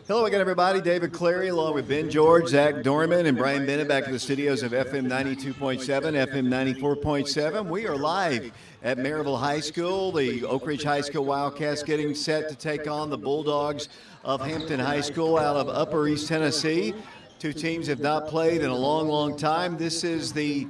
Hello again, everybody. David Clary, along with Ben George, Zach Dorman, and Brian Bennett back in the studios of FM 92.7, FM 94.7. We are live at Maryville High School. The Oak Ridge High School Wildcats getting set to take on the Bulldogs of Hampton High School out of Upper East Tennessee. Two teams have not played in a long, long time. This is the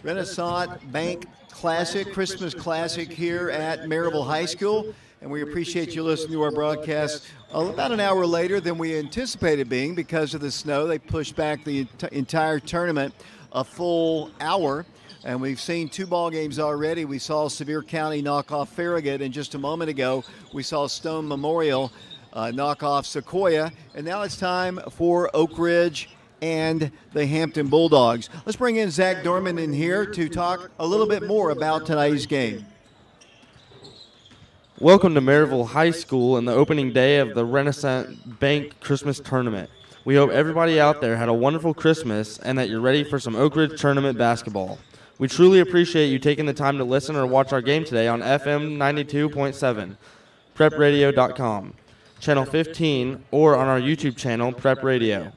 Renaissance Bank Classic, Christmas Classic here at Maryville High School. And we appreciate you listening to our broadcast about an hour later than we anticipated being because of the snow. They pushed back the entire tournament a full hour, and we've seen two ball games already. We saw Sevier County knock off Farragut, and just a moment ago we saw Stone Memorial knock off Sequoia, and now it's time for Oak Ridge and the Hampton Bulldogs. Let's bring in Zach Dorman in here to talk a little bit more about tonight's game. Welcome to Maryville High School and the opening day of the Renaissance Bank Christmas Tournament. We hope everybody out there had a wonderful Christmas and that you're ready for some Oak Ridge Tournament basketball. We truly appreciate you taking the time to listen or watch our game today on FM 92.7, prepradio.com, Channel 15, or on our YouTube channel, Prep Radio.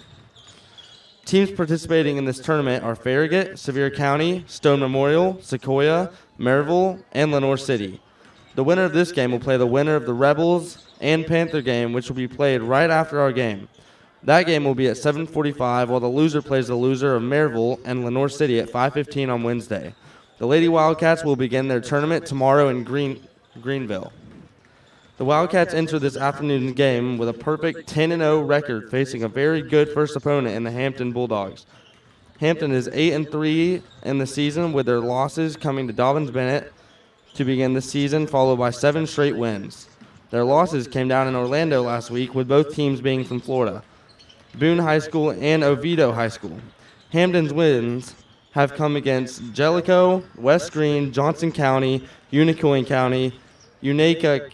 Teams participating in this tournament are Farragut, Sevier County, Stone Memorial, Sequoia, Maryville, and Lenoir City. The winner of this game will play the winner of the Rebels and Panther game, which will be played right after our game. That game will be at 7:45, while the loser plays the loser of Maryville and Lenoir City at 5:15 on Wednesday. The Lady Wildcats will begin their tournament tomorrow in Greenville. The Wildcats enter this afternoon's game with a perfect 10-0 record, facing a very good first opponent in the Hampton Bulldogs. Hampton is 8-3 in the season, with their losses coming to Dobyns-Bennett to begin the season, followed by 7 straight wins. Their losses came down in Orlando last week, with both teams being from Florida, Boone High School and Oviedo High School. Hampton's wins have come against Jellicoe, West Green, Johnson County, Unicoi County, Unaka,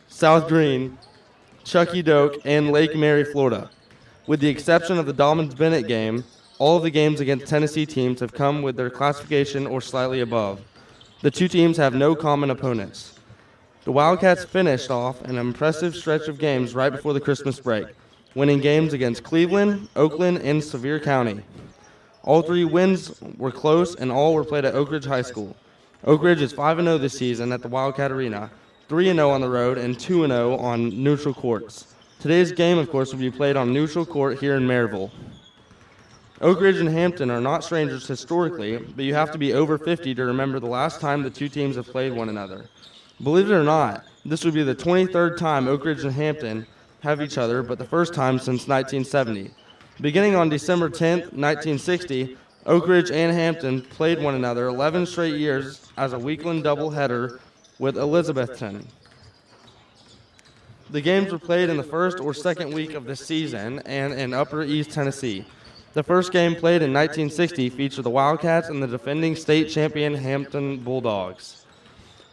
South Green, Chucky Doak, and Lake Mary, Florida. With the exception of the Dobyns-Bennett game, all of the games against Tennessee teams have come with their classification or slightly above. The two teams have no common opponents. The Wildcats finished off an impressive stretch of games right before the Christmas break, winning games against Cleveland, Oakland, and Sevier County. All 3 wins were close, and all were played at Oak Ridge High School. Oak Ridge is 5-0 this season at the Wildcat Arena, 3-0 on the road, and 2-0 on neutral courts. Today's game, of course, will be played on neutral court here in Maryville. Oak Ridge and Hampton are not strangers historically, but you have to be over 50 to remember the last time the two teams have played one another. Believe it or not, this would be the 23rd time Oak Ridge and Hampton have each other, but the first time since 1970. Beginning on December 10th, 1960, Oak Ridge and Hampton played one another 11 straight years as a weekend doubleheader with Elizabethton. The games were played in the first or second week of the season and in Upper East Tennessee. The first game played in 1960 featured the Wildcats and the defending state champion Hampton Bulldogs.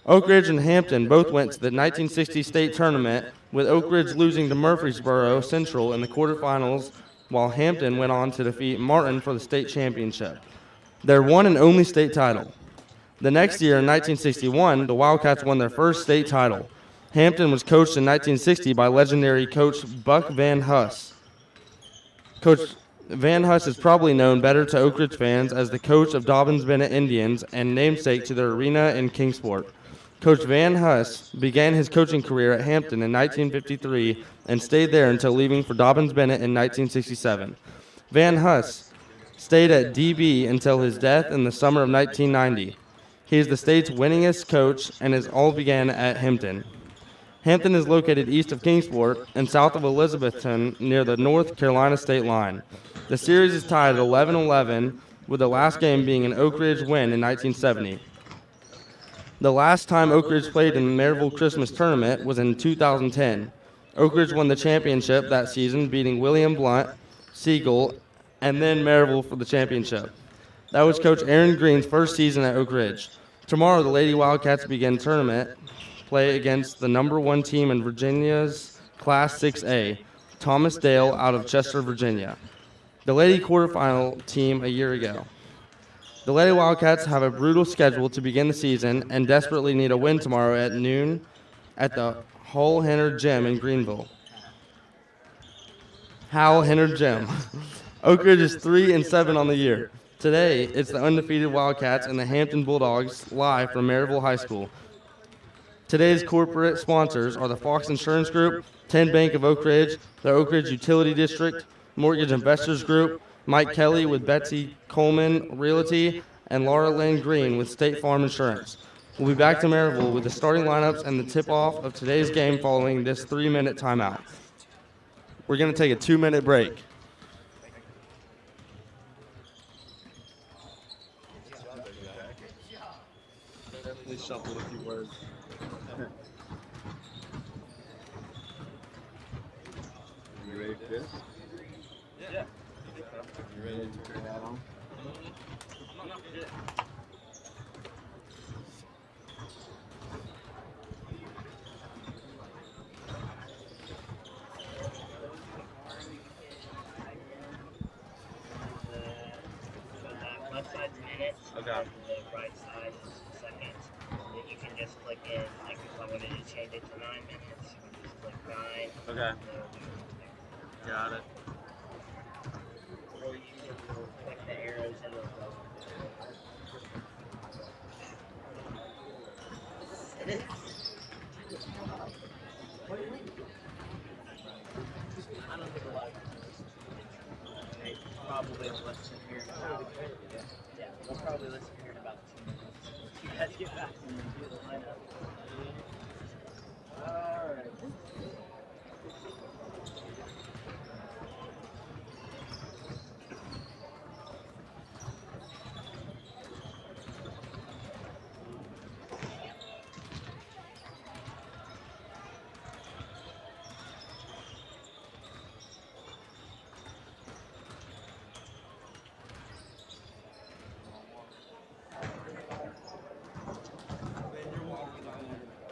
Oak Ridge and Hampton both went to the 1960 state tournament, with Oak Ridge losing to Murfreesboro Central in the quarterfinals, while Hampton went on to defeat Martin for the state championship, their one and only state title. The next year, in 1961, the Wildcats won their first state title. Hampton was coached in 1960 by legendary coach Buck Van Huss. Coach Van Huss is probably known better to Oak Ridge fans as the coach of Dobyns-Bennett Indians and namesake to their arena in Kingsport. Coach Van Huss began his coaching career at Hampton in 1953 and stayed there until leaving for Dobyns-Bennett in 1967. Van Huss stayed at DB until his death in the summer of 1990. He is the state's winningest coach, and it all began at Hampton. Hampton is located east of Kingsport and south of Elizabethton near the North Carolina state line. The series is tied at 11-11, with the last game being an Oak Ridge win in 1970. The last time Oak Ridge played in the Maryville Christmas Tournament was in 2010. Oak Ridge won the championship that season, beating William Blunt, Siegel, and then Maryville for the championship. That was Coach Aaron Green's first season at Oak Ridge. Tomorrow, the Lady Wildcats begin tournament play against the number 1 team in Virginia's Class 6A, Thomas Dale out of Chester, Virginia, the Lady quarterfinal team a year ago. The Lady Wildcats have a brutal schedule to begin the season and desperately need a win tomorrow at noon at the Hull Henner Gym in Greenville. Hal, Henner, Jim. Oak Ridge is 3-7 on the year. Today, it's the undefeated Wildcats and the Hampton Bulldogs live from Maryville High School. Today's corporate sponsors are the Fox Insurance Group, 10 Bank of Oak Ridge, the Oak Ridge Utility District, Mortgage Investors Group, Mike Kelly with Betsy Coleman Realty, and Laura Lynn Green with State Farm Insurance. We'll be back to Maryville with the starting lineups and the tip-off of today's game following this 3-minute timeout. We're going to take a 2-minute break. Definitely shuffled a few words. You ready for this? Yeah. You ready to turn that on? Left side's minutes. Okay. The right side is seconds. Then you can just click in. Like if I wanted to change it to 9 minutes, you can just click 9. Okay. Got it. Or you can click the arrows and it'll go. I don't think a lot of they probably will listen here in about, yeah, we'll probably listen here in about 2 minutes. You guys get back and do the lineup. Alright.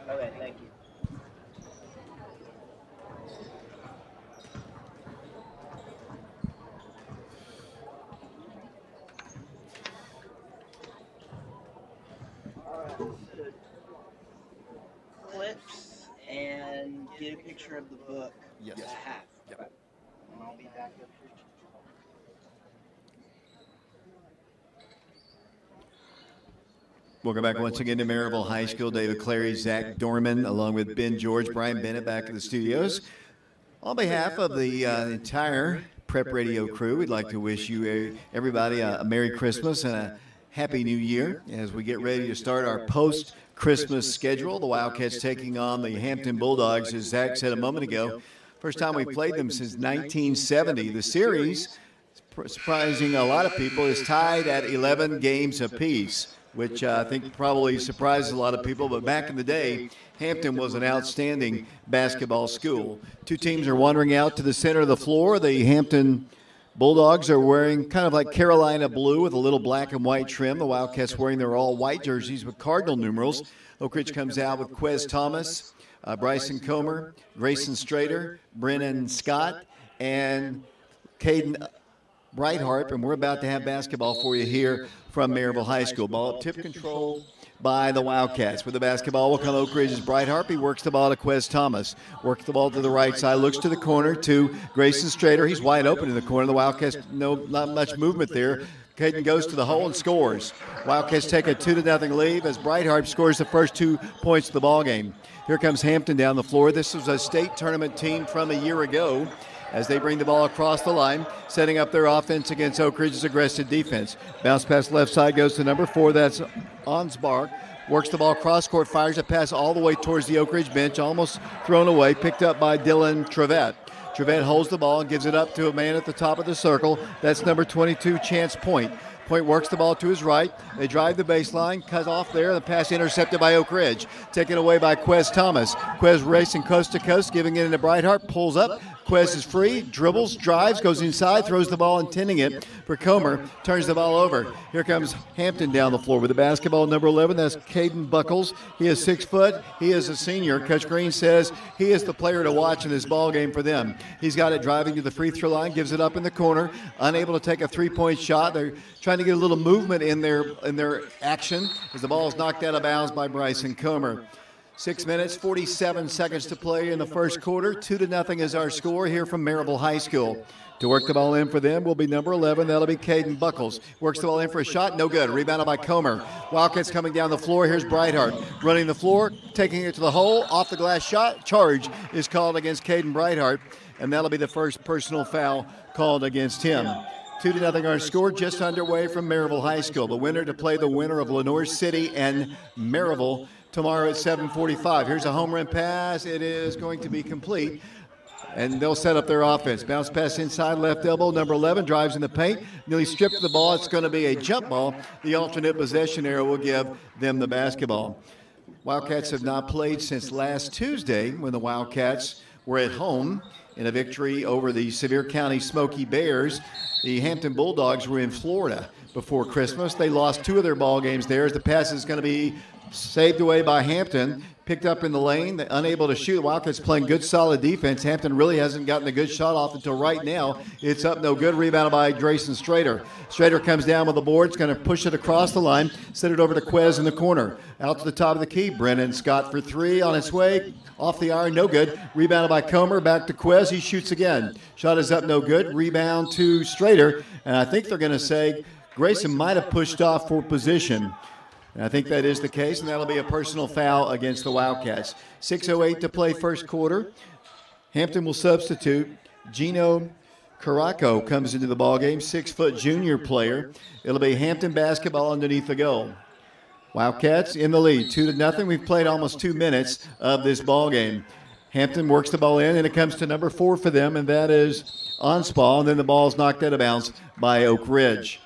Okay, thank you. Alright, so clips and get a picture of the book. Yes. At half. Yep. And I'll be back up here. Welcome back once again to Maryville High School. David Clary, Zach Dorman, along with Ben George, Brian Bennett back in the studios. On behalf of the entire Prep Radio crew, we'd like to wish you everybody a Merry Christmas and a Happy New Year as we get ready to start our post-Christmas schedule. The Wildcats taking on the Hampton Bulldogs, as Zach said a moment ago. First time we played them since 1970. The series, surprising a lot of people, is tied at 11 games apiece, which I think probably surprises a lot of people. But back in the day, Hampton was an outstanding basketball school. Two teams are wandering out to the center of the floor. The Hampton Bulldogs are wearing kind of like Carolina blue with a little black and white trim. The Wildcats wearing their all-white jerseys with cardinal numerals. Oak Ridge comes out with Quez Thomas, Bryson Comer, Grayson Strader, Brennan Scott, and Caden Brighthart, and we're about to have basketball for you here from Maryville High School. Ball tip control by the Wildcats. With the basketball will come Oak Ridge's Brighthart. He works the ball to Quez Thomas. Works the ball to the right side, looks to the corner to Grayson Strader. He's wide open in the corner. The Wildcats, not much movement there. Caden goes to the hole and scores. Wildcats take a 2-0 lead as Brighthart scores the first 2 points of the ball game. Here comes Hampton down the floor. This was a state tournament team from a year ago, as they bring the ball across the line, setting up their offense against Oak Ridge's aggressive defense. Bounce pass left side goes to number 4. That's Onsbark. Works the ball cross court, fires a pass all the way towards the Oak Ridge bench, almost thrown away, picked up by Dylan Trevette. Trevette holds the ball and gives it up to a man at the top of the circle. That's number 22, Chance Point. Point works the ball to his right. They drive the baseline, cut off there. The pass intercepted by Oak Ridge. Taken away by Quez Thomas. Quez racing coast to coast, giving it into Brighthart. Pulls up. Quez is free, dribbles, drives, goes inside, throws the ball, intending it for Comer. Turns the ball over. Here comes Hampton down the floor with the basketball. Number 11, that's Caden Buckles. He is 6 foot. He is a senior. Coach Green says he is the player to watch in this ball game for them. He's got it driving to the free throw line, gives it up in the corner, unable to take a three-point shot. They're trying to get a little movement in their action as the ball is knocked out of bounds by Bryson Comer. 6 minutes, 47 seconds to play in the first quarter. 2-0 is our score here from Maryville High School. To work the ball in for them will be number 11. That'll be Caden Buckles. Works the ball in for a shot. No good. Rebounded by Comer. Wildcats coming down the floor. Here's Brightheart. Running the floor, taking it to the hole. Off the glass shot. Charge is called against Caden Brightheart. And that'll be the first personal foul called against him. 2-0 our score, just underway from Maryville High School. The winner to play the winner of Lenoir City and Maryville tomorrow at 7:45. Here's a home run pass. It is going to be complete. And they'll set up their offense. Bounce pass inside, left elbow. Number 11 drives in the paint. Nearly stripped the ball. It's going to be a jump ball. The alternate possession arrow will give them the basketball. Wildcats have not played since last Tuesday when the Wildcats were at home in a victory over the Sevier County Smoky Bears. The Hampton Bulldogs were in Florida before Christmas. They lost 2 of their ball games there as the pass is going to be saved away by Hampton. Picked up in the lane, unable to shoot. Wildcats playing good, solid defense. Hampton really hasn't gotten a good shot off until right now. It's up no good. Rebounded by Drayson Strader. Strader comes down with the board. It's going to push it across the line. Set it over to Quez in the corner. Out to the top of the key. Brennan Scott for 3 on its way. Off the iron, no good. Rebounded by Comer. Back to Quez. He shoots again. Shot is up no good. Rebound to Strader. And I think they're going to say Grayson might have pushed off for position. And I think that is the case, and that'll be a personal foul against the Wildcats. 6:08 to play first quarter. Hampton will substitute. Gino Caraco comes into the ballgame, 6-foot junior player. It'll be Hampton basketball underneath the goal. Wildcats in the lead, 2-0. We've played almost 2 minutes of this ballgame. Hampton works the ball in, and it comes to number 4 for them, and that is Onspall, and then the ball's knocked out of bounds by Oak Ridge.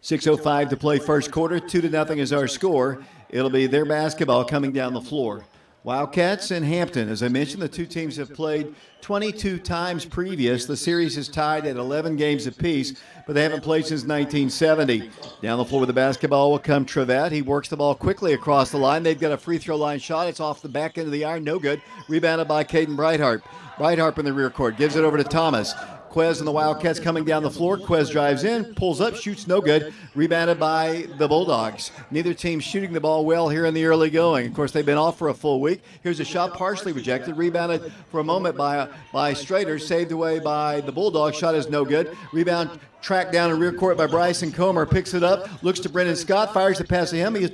6:05 to play first quarter. 2-0 is our score. It'll be their basketball coming down the floor. Wildcats and Hampton. As I mentioned, the two teams have played 22 times previous. The series is tied at 11 games apiece, but they haven't played since 1970. Down the floor with the basketball will come Trevette. He works the ball quickly across the line. They've got a free throw line shot. It's off the back end of the iron. No good. Rebounded by Caden Brightheart. Brightheart in the rear court. Gives it over to Thomas. Quez and the Wildcats coming down the floor. Quez drives in, pulls up, shoots no good. Rebounded by the Bulldogs. Neither team shooting the ball well here in the early going. Of course, they've been off for a full week. Here's a shot partially rejected. Rebounded for a moment by Strader. Saved away by the Bulldogs. Shot is no good. Rebound tracked down in rear court by Bryson Comer. Picks it up, looks to Brendan Scott, fires the pass to him. He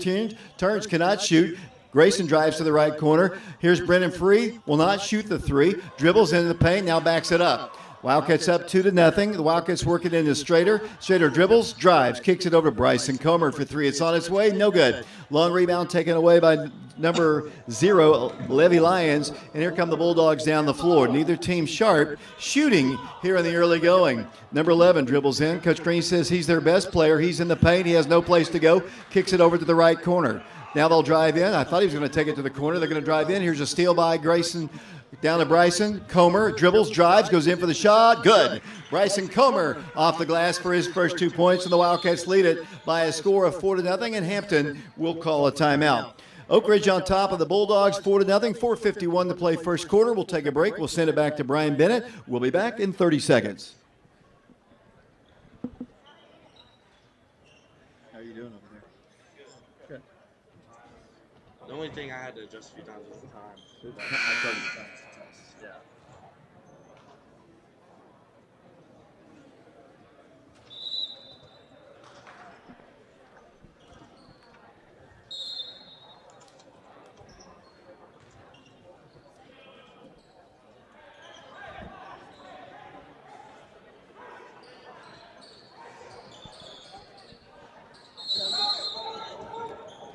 turns, cannot shoot. Grayson drives to the right corner. Here's Brendan Free. Will not shoot the 3. Dribbles into the paint. Now backs it up. Wildcats up 2-0. The Wildcats working into Strader. Strader dribbles, drives, kicks it over to Bryson Comer for 3. It's on its way, no good. Long rebound taken away by number 0, Levy Lyons. And here come the Bulldogs down the floor. Neither team sharp. Shooting here in the early going. Number 11 dribbles in. Coach Green says he's their best player. He's in the paint. He has no place to go. Kicks it over to the right corner. Now they'll drive in. I thought he was going to take it to the corner. They're going to drive in. Here's a steal by Grayson. Down to Bryson. Comer dribbles, drives, goes in for the shot. Good. Bryson Comer off the glass for his first 2 points, and the Wildcats lead it by a score of 4-0, and Hampton will call a timeout. Oak Ridge on top of the Bulldogs, 4-0, 4:51 to play first quarter. We'll take a break. We'll send it back to Brian Bennett. We'll be back in 30 seconds. How are you doing over there? Good. The only thing I had to adjust a few times was the time. Yeah.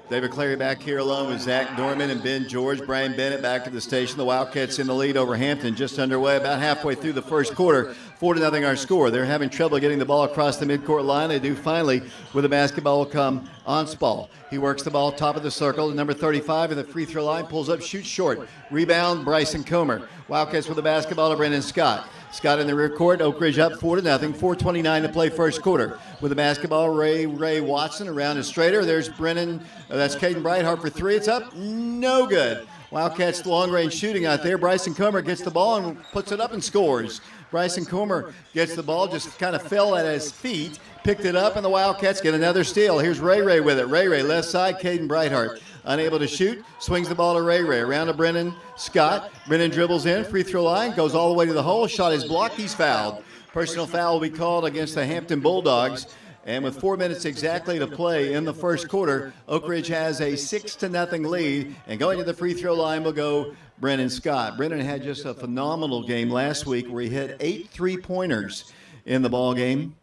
David Clary back here along with Zach Dorman and Ben George. Brian Bennett back to the station. The Wildcats in the lead over Hampton, just underway, about halfway through the first quarter. 4-0 our score. They're having trouble getting the ball across the midcourt line. They do finally, with the basketball will come Onspall. He works the ball top of the circle. Number 35 in the free throw line, pulls up, shoots short. Rebound, Bryson Comer. Wildcats with the basketball to Brendan Scott. Scott in the rear court. Oak Ridge up 4-0. 4:29 to play first quarter. With the basketball, Ray Watson around to Strader. There's Brennan. That's Caden Brightheart for 3. It's up. No good. Wildcats long-range shooting out there. Bryson Comer gets the ball and puts it up and scores. Bryson Comer gets the ball, just kind of fell at his feet, picked it up, and the Wildcats get another steal. Here's Ray with it. Ray left side, Caden Brightheart. unable to shoot, swings the ball to Ray Ray, around to Brennan Scott. Brennan dribbles in, free throw line, goes all the way to the hole, shot is blocked, he's fouled. Personal foul will be called against the Hampton Bulldogs. And with 4 minutes exactly to play in the first quarter, Oak Ridge has a 6-0 lead. And going to the free throw line will go Brennan Scott. Brennan had just a phenomenal game last week where he hit 8 3-pointers in the ball game.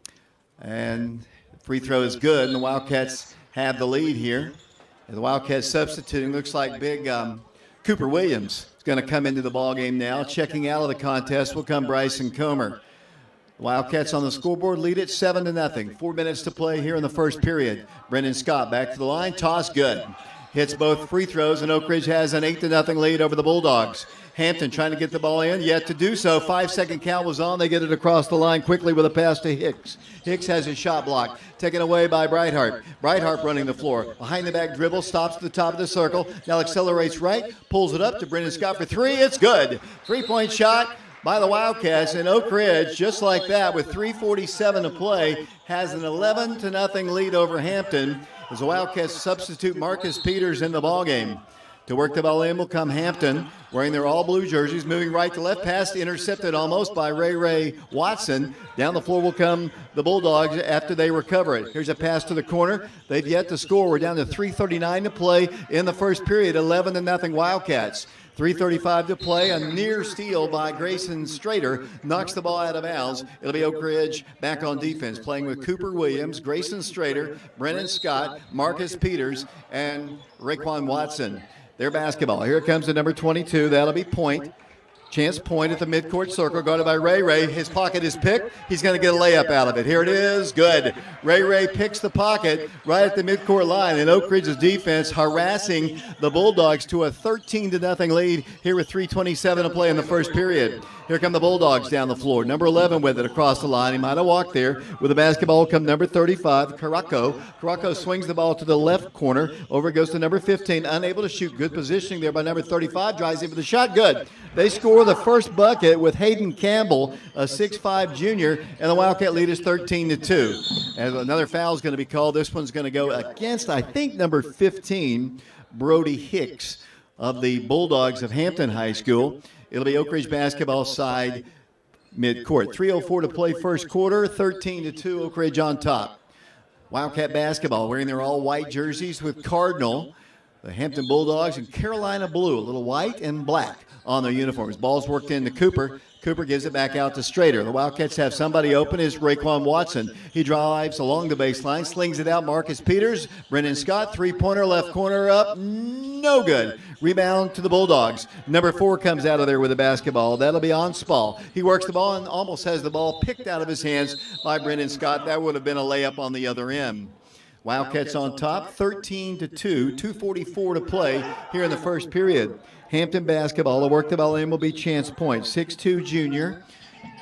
And the free throw is good, and the Wildcats have the lead here. And the Wildcats substituting, looks like big Cooper Williams is going to come into the ball game now. Checking out of the contest will come Bryson Comer. Wildcats on the scoreboard lead it 7-0. 4 minutes to play here in the first period. Brendan Scott back to the line. Toss good. Hits both free throws, and Oak Ridge has an 8-0 lead over the Bulldogs. Hampton trying to get the ball in, yet to do so. 5-second count was on. They get it across the line quickly with a pass to Hicks. Hicks has his shot blocked. Taken away by Breithart. Breithart running the floor. Behind the back dribble, stops at the top of the circle. Now accelerates right, pulls it up to Brendan Scott for three. It's good. 3-point shot by the Wildcats, and Oak Ridge, just like that, with 3:47 to play, has an 11-0 lead over Hampton as the Wildcats substitute Marcus Peters in the ballgame. To work the ball in will come Hampton, wearing their all-blue jerseys, moving right to left, pass intercepted almost by Ray Watson. Down the floor will come the Bulldogs after they recover it. Here's a pass to the corner. They've yet to score. We're down to 3:39 to play in the first period, 11-0 Wildcats. 3:35 to play. A near steal by Grayson Strader knocks the ball out of bounds. It'll be Oak Ridge back on defense, playing with Cooper Williams, Grayson Strader, Brennan Scott, Marcus Peters, and Raquan Watson. Their basketball. Here comes the number 22. That'll be Point. Chance Point at the midcourt circle, guarded by Ray Ray. His pocket is picked. He's going to get a layup out of it. Here it is. Good. Ray Ray picks the pocket right at the midcourt line, and Oak Ridge's defense harassing the Bulldogs to a 13-0 lead here with 3:27 to play in the first period. Here come the Bulldogs down the floor. Number 11 with it across the line. He might have walked there. With the basketball come number 35, Caraco. Caraco swings the ball to the left corner. Over it goes to number 15. Unable to shoot. Good positioning there by number 35. Drives in for the shot. Good. They score the first bucket with Hayden Campbell, a 6'5 junior, and the Wildcat lead is 13-2. And another foul is going to be called. This one's going to go against, I think, number 15, Brody Hicks of the Bulldogs of Hampton High School. It'll be Oak Ridge basketball side midcourt. 3:04 to play first quarter, 13-2, Oak Ridge on top. Wildcat basketball wearing their all-white jerseys with Cardinal, the Hampton Bulldogs, and Carolina blue, a little white and black on their uniforms. Ball's worked into Cooper. Cooper gives it back out to Strader. The Wildcats have somebody open. Is Raquan Watson. He drives along the baseline, slings it out. Marcus Peters, Brendan Scott, three-pointer, left corner up, no good. Rebound to the Bulldogs. Number 4 comes out of there with the basketball. That'll be on Spall. He works the ball and almost has the ball picked out of his hands by Brendan Scott. That would have been a layup on the other end. Wildcats on top, 13-2, 2:44 to play here in the first period. Hampton basketball. The work the ball in will be Chance Point, 6'2 junior.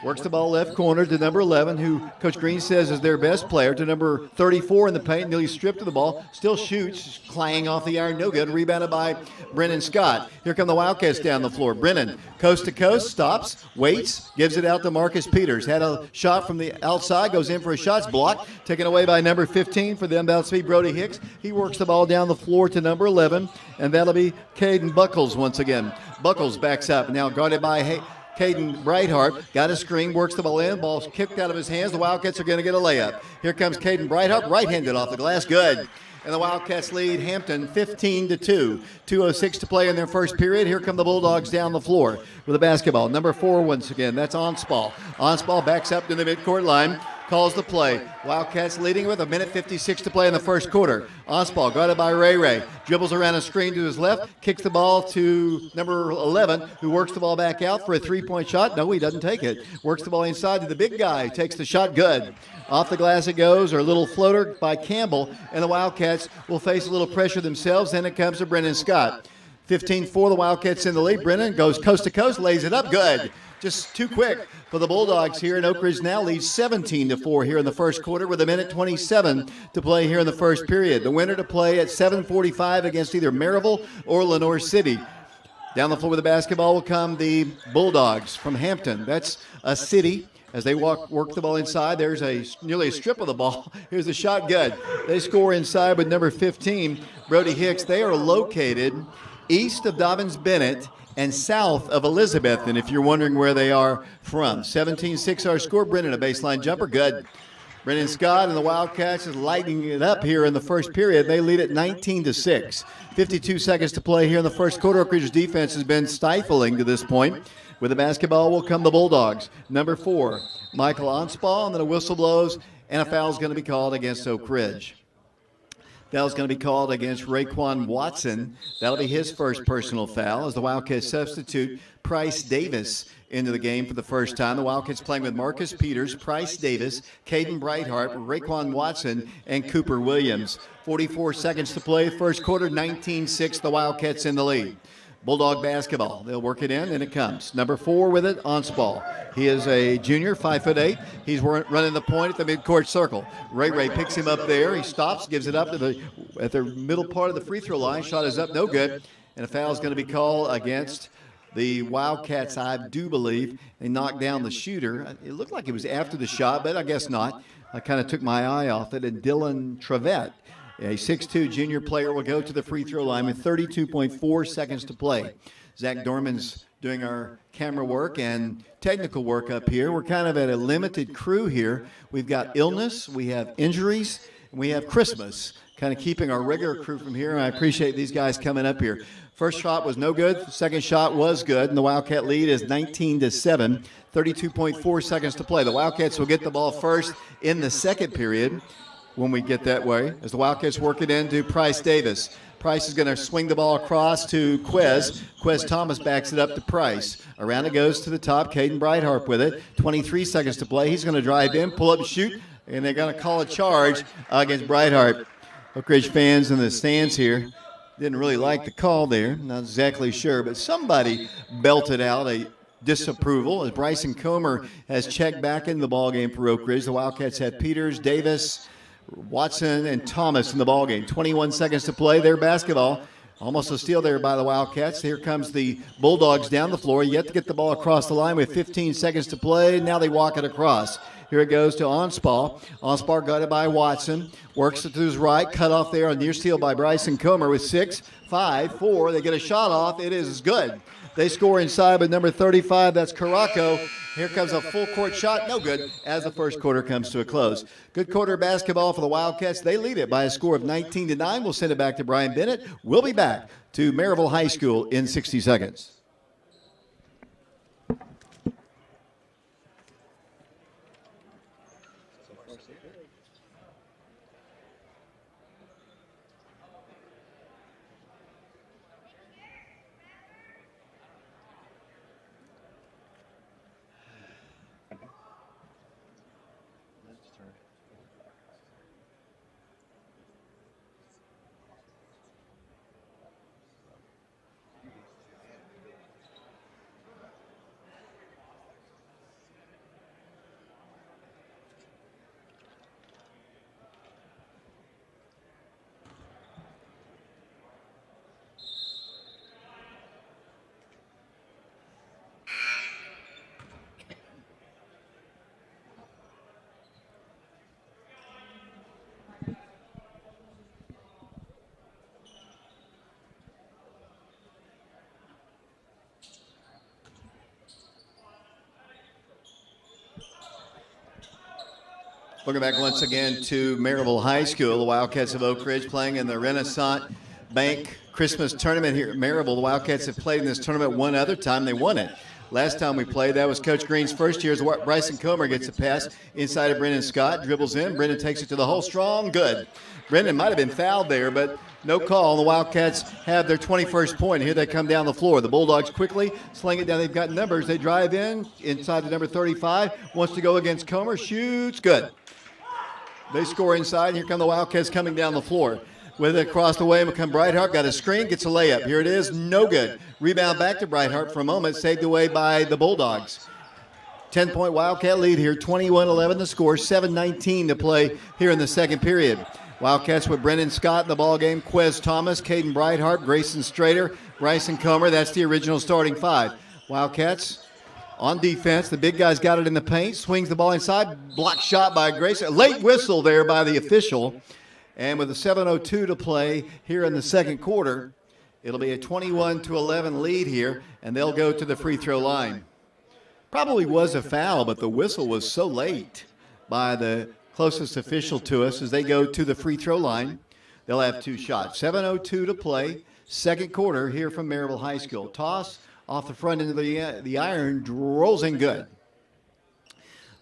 Works the ball left corner to number 11, who Coach Green says is their best player, to number 34 in the paint, nearly stripped of the ball. Still shoots, clanging off the iron, no good. Rebounded by Brennan Scott. Here come the Wildcats down the floor. Brennan, coast to coast, stops, waits, gives it out to Marcus Peters. Had a shot from the outside, goes in for a shot, blocked, taken away by number 15 for the unbound speed, Brody Hicks. He works the ball down the floor to number 11, and that'll be Caden Buckles once again. Buckles backs up, now guarded by Caden Breithart. Got a screen, works the ball in, ball's kicked out of his hands. The Wildcats are going to get a layup. Here comes Caden Breithart, right-handed off the glass, good. And the Wildcats lead Hampton 15-2. 2:06 to play in their first period. Here come the Bulldogs down the floor with the basketball. Number 4 once again, that's Onspall. Onspall backs up to the midcourt line, calls the play. Wildcats leading with 1:56 to play in the first quarter. Onspall guarded by Ray Ray. Dribbles around a screen to his left, kicks the ball to number 11, who works the ball back out for a three-point shot. No, he doesn't take it. Works the ball inside to the big guy. Takes the shot, good. Off the glass it goes, or a little floater by Campbell, and the Wildcats will face a little pressure themselves. Then it comes to Brendan Scott. 15-4, the Wildcats in the lead. Brennan goes coast to coast, lays it up, good. Just too quick for the Bulldogs here, and Oak Ridge now leads 17-4 here in the first quarter with 1:27 to play here in the first period. The winner to play at 7:45 against either Maryville or Lenoir City. Down the floor with the basketball will come the Bulldogs from Hampton. That's a city. As they work the ball inside, there's nearly a strip of the ball. Here's the shot, good. They score inside with number 15, Brody Hicks. They are located east of Dobbins-Bennett and south of Elizabeth, and if you're wondering where they are from. 17-6 our score. Brennan, a baseline jumper, good. Brennan Scott and the Wildcats is lighting it up here in the first period. They lead it 19-6. 52 seconds to play here in the first quarter. Oak Ridge's defense has been stifling to this point. With the basketball will come the Bulldogs. Number 4, Michael Onspaw, and then a whistle blows, and a foul is going to be called against Oak Ridge. Foul's going to be called against Raekwon Watson. That'll be his first personal foul as the Wildcats substitute Price Davis into the game for the first time. The Wildcats playing with Marcus Peters, Price Davis, Caden Brightheart, Raekwon Watson, and Cooper Williams. 44 seconds to play. First quarter, 19-6. The Wildcats in the lead. Bulldog basketball. They'll work it in, and it comes. Number 4 with it, Onspaw. He is a junior, 5'8". He's running the point at the midcourt circle. Ray picks him up there. He stops, gives it up at the middle part of the free throw line. Shot is up, no good. And a foul is going to be called against the Wildcats, I do believe. They knocked down the shooter. It looked like it was after the shot, but I guess not. I kind of took my eye off it. And Dylan Trevette, a 6'2 junior player, will go to the free throw line with 32.4 seconds to play. Zach Dorman's doing our camera work and technical work up here. We're kind of at a limited crew here. We've got illness, we have injuries, and we have Christmas, kind of keeping our regular crew from here, and I appreciate these guys coming up here. First shot was no good. Second shot was good, and the Wildcat lead is 19-7, 32.4 seconds to play. The Wildcats will get the ball first in the second period when we get that way, as the Wildcats work it into Price Davis. Price is going to swing the ball across to Quez. Quez Thomas backs it up to Price. Around it goes to the top. Caden Brightheart with it. 23 seconds to play. He's going to drive in, pull up and shoot, and they're going to call a charge against Brightheart. Oak Ridge fans in the stands here didn't really like the call there. Not exactly sure, but somebody belted out a disapproval as Bryson Comer has checked back into the ballgame for Oak Ridge. The Wildcats have Peters, Davis, Watson, and Thomas in the ballgame. 21 seconds to play. Their basketball. Almost a steal there by the Wildcats. Here comes the Bulldogs down the floor. Yet to get the ball across the line with 15 seconds to play. Now they walk it across. Here it goes to Onspaw. Onspaw got it by Watson. Works it to his right. Cut off there. A near steal by Bryson Comer with 6, 5, 4. They get a shot off. It is good. They score inside with number 35. That's Caraco. Here comes a full court shot. No good as the first quarter comes to a close. Good quarter basketball for the Wildcats. They lead it by a score of 19-9. We'll send it back to Brian Bennett. We'll be back to Maryville High School in 60 seconds. Welcome back once again to Maryville High School. The Wildcats of Oak Ridge playing in the Renaissance Bank Christmas Tournament here at Maryville. The Wildcats have played in this tournament one other time. They won it. Last time we played, that was Coach Green's first year. As Bryson Comer gets a pass inside of Brendan Scott, dribbles in. Brendan takes it to the hole strong, good. Brendan might have been fouled there, but no call. The Wildcats have their 21st point. Here they come down the floor. The Bulldogs quickly sling it down. They've got numbers. They drive in inside the number 35. Wants to go against Comer. Shoots, good. They score inside. Here come the Wildcats coming down the floor. With it across the way, come Brightheart. Got a screen, gets a layup. Here it is, no good. Rebound back to Brightheart for a moment, saved away by the Bulldogs. 10-point Wildcat lead here, 21-11 the score, 7:19 to play here in the second period. Wildcats with Brendan Scott in the ballgame, Quez Thomas, Caden Brightheart, Grayson Strader, Bryson Comer. That's the original starting five. Wildcats on defense. The big guy's got it in the paint. Swings the ball inside. Block shot by Grayson. Late whistle there by the official. And with a 7:02 to play here in the second quarter, it'll be a 21-11 lead here, and they'll go to the free throw line. Probably was a foul, but the whistle was so late by the closest official to us as they go to the free throw line. They'll have two shots. 7:02 to play, second quarter here from Maryville High School. Toss off the front end of the iron, rolls in good.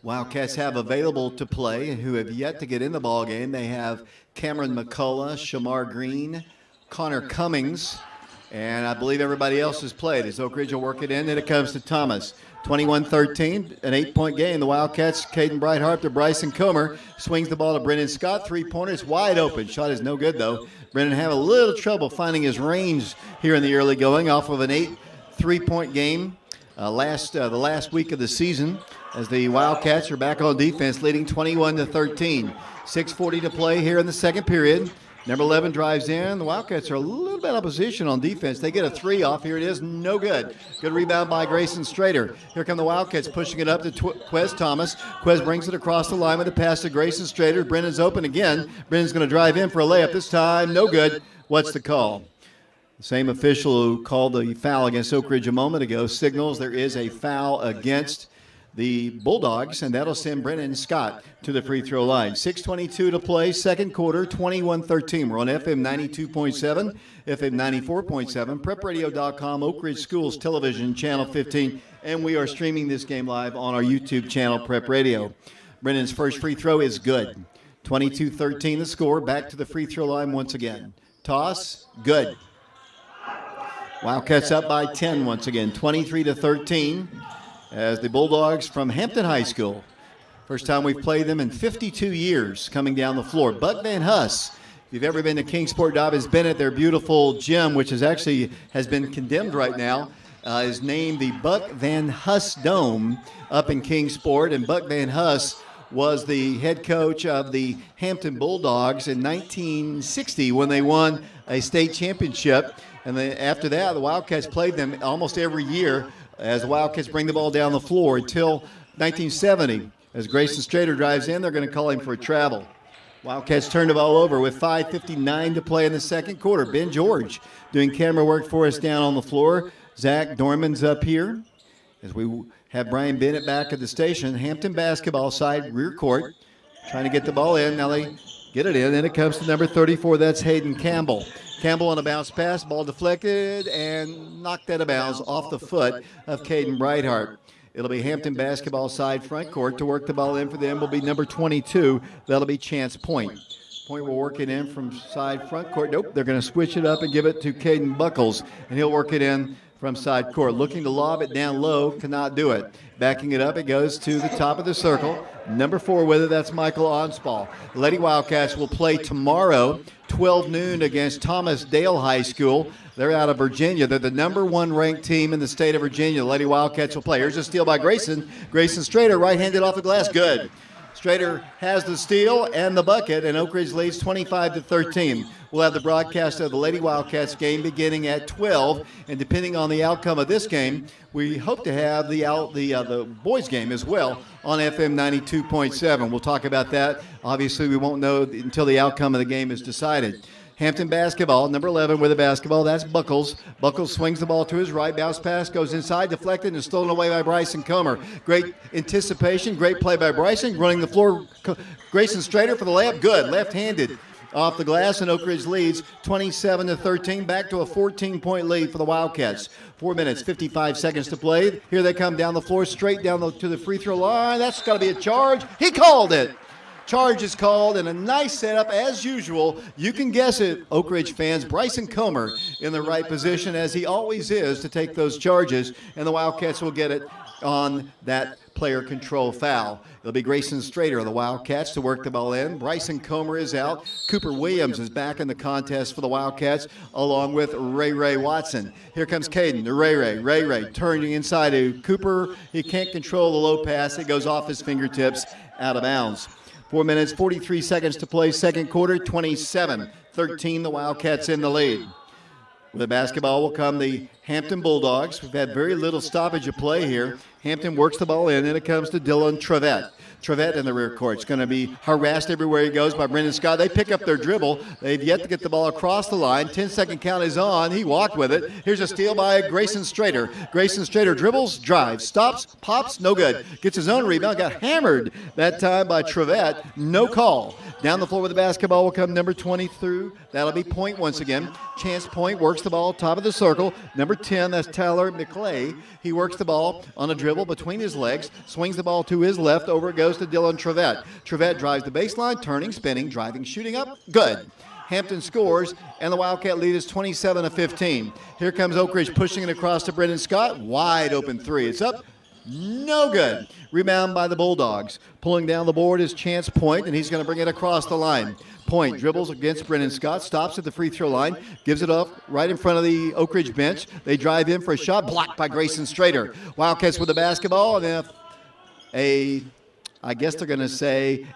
Wildcats have available to play and who have yet to get in the ball game. They have Cameron McCullough, Shamar Green, Connor Cummings, and I believe everybody else has played as Oak Ridge will work it in. Then it comes to Thomas. 21-13, an 8-point game. The Wildcats, Caden Brightheart to Bryson Comer. Swings the ball to Brennan Scott. Three-pointer is wide open. Shot is no good, though. Brennan have a little trouble finding his range here in the early going off of an 8 3-point game the last week of the season as the Wildcats are back on defense, leading 21-13. 6:40 to play here in the second period. Number 11 drives in. The Wildcats are a little bit out of position on defense. They get a three off. Here it is. No good. Good rebound by Grayson Strader. Here come the Wildcats pushing it up to Quez Thomas. Quez brings it across the line with a pass to Grayson Strader. Brennan's open again. Brennan's going to drive in for a layup. This time, no good. What's the call? The same official who called the foul against Oak Ridge a moment ago signals there is a foul against the Bulldogs, and that'll send Brennan Scott to the free throw line. 6:22 to play, second quarter, 21-13. We're on FM 92.7, FM 94.7, prepradio.com, Oak Ridge Schools Television, Channel 15, and we are streaming this game live on our YouTube channel, Prep Radio. Brennan's first free throw is good. 22-13 the score. Back to the free throw line once again. Toss, good. Wildcats up by 10 once again, 23-13. As the Bulldogs from Hampton High School. First time we've played them in 52 years coming down the floor. Buck Van Huss, if you've ever been to Kingsport, has been at their beautiful gym, which has been condemned right now, is named the Buck Van Huss Dome up in Kingsport. And Buck Van Huss was the head coach of the Hampton Bulldogs in 1960 when they won a state championship. And then after that, the Wildcats played them almost every year as the Wildcats bring the ball down the floor until 1970. As Grayson Strader drives in, they're going to call him for a travel. Wildcats turned the ball over with 5:59 to play in the second quarter. Ben George doing camera work for us down on the floor. Zach Dorman's up here as we have Brian Bennett back at the station. Hampton basketball side, rear court, trying to get the ball in. Now they get it in, and it comes to number 34. That's Hayden Campbell. Campbell on a bounce pass, ball deflected and knocked out of bounds off the foot of Caden Brightheart. It'll be Hampton basketball side front court. To work the ball in for them will be number 22. That'll be Chance Point. Point will work it in from side front court. Nope, they're going to switch it up and give it to Caden Buckles, and he'll work it in from side court. Looking to lob it down low, cannot do it. Backing it up, it goes to the top of the circle. Number 4 with it, that's Michael Onspall. The Lady Wildcats will play tomorrow, 12 noon against Thomas Dale High School. They're out of Virginia. They're the number 1 ranked team in the state of Virginia. The Lady Wildcats will play. Here's a steal by Grayson. Grayson Strader, right-handed off the glass, good. Strader has the steal and the bucket, and Oak Ridge leads 25-13. We'll have the broadcast of the Lady Wildcats game beginning at 12, and depending on the outcome of this game, we hope to have the boys game as well on FM 92.7. We'll talk about that. Obviously, we won't know until the outcome of the game is decided. Hampton basketball, number 11 with a basketball. That's Buckles. Buckles swings the ball to his right. Bounce pass goes inside, deflected, and stolen away by Bryson Comer. Great anticipation, great play by Bryson. Running the floor, Grayson Strader for the layup. Good, left-handed off the glass, and Oak Ridge leads 27-13. Back to a 14-point lead for the Wildcats. 4 minutes, 55 seconds to play. Here they come down the floor, straight down to the free throw line. That's got to be a charge. He called it. Charge is called, and a nice setup as usual. You can guess it, Oak Ridge fans. Bryson Comer in the right position, as he always is, to take those charges, and the Wildcats will get it on that player control foul. It'll be Grayson Strader of the Wildcats to work the ball in. Bryson Comer is out. Cooper Williams is back in the contest for the Wildcats, along with Ray Watson. Here comes Caden to Ray turning inside to Cooper. He can't control the low pass. It goes off his fingertips, out of bounds. 4 minutes, 43 seconds to play, second quarter, 27-13, the Wildcats in the lead. With the basketball will come the Hampton Bulldogs. We've had very little stoppage of play here. Hampton works the ball in, and it comes to Dylan Trevette. Trevette in the rear court. It's going to be harassed everywhere he goes by Brendan Scott. They pick up their dribble. They've yet to get the ball across the line. 10-second count is on. He walked with it. Here's a steal by Grayson Strader. Grayson Strader dribbles, drives, stops, pops, no good. Gets his own rebound. Got hammered that time by Trevette. No call. Down the floor with the basketball will come number 20 through. That'll be Point once again. Chance Point works the ball top of the circle. Number 10, that's Tyler McClay. He works the ball on a dribble between his legs, swings the ball to his left. Over it goes to Dylan Trevette. Trevette drives the baseline, turning, spinning, driving, shooting up. Good. Hampton scores, and the Wildcat lead is 27-15. Here comes Oak Ridge pushing it across to Brendan Scott. Wide open three. It's up. No good. Rebound by the Bulldogs. Pulling down the board is Chance Point, and he's going to bring it across the line. Point dribbles against Brendan Scott, stops at the free throw line, gives it up right in front of the Oak Ridge bench. They drive in for a shot, blocked by Grayson Strader. Wildcats with the basketball, and I guess they're going to say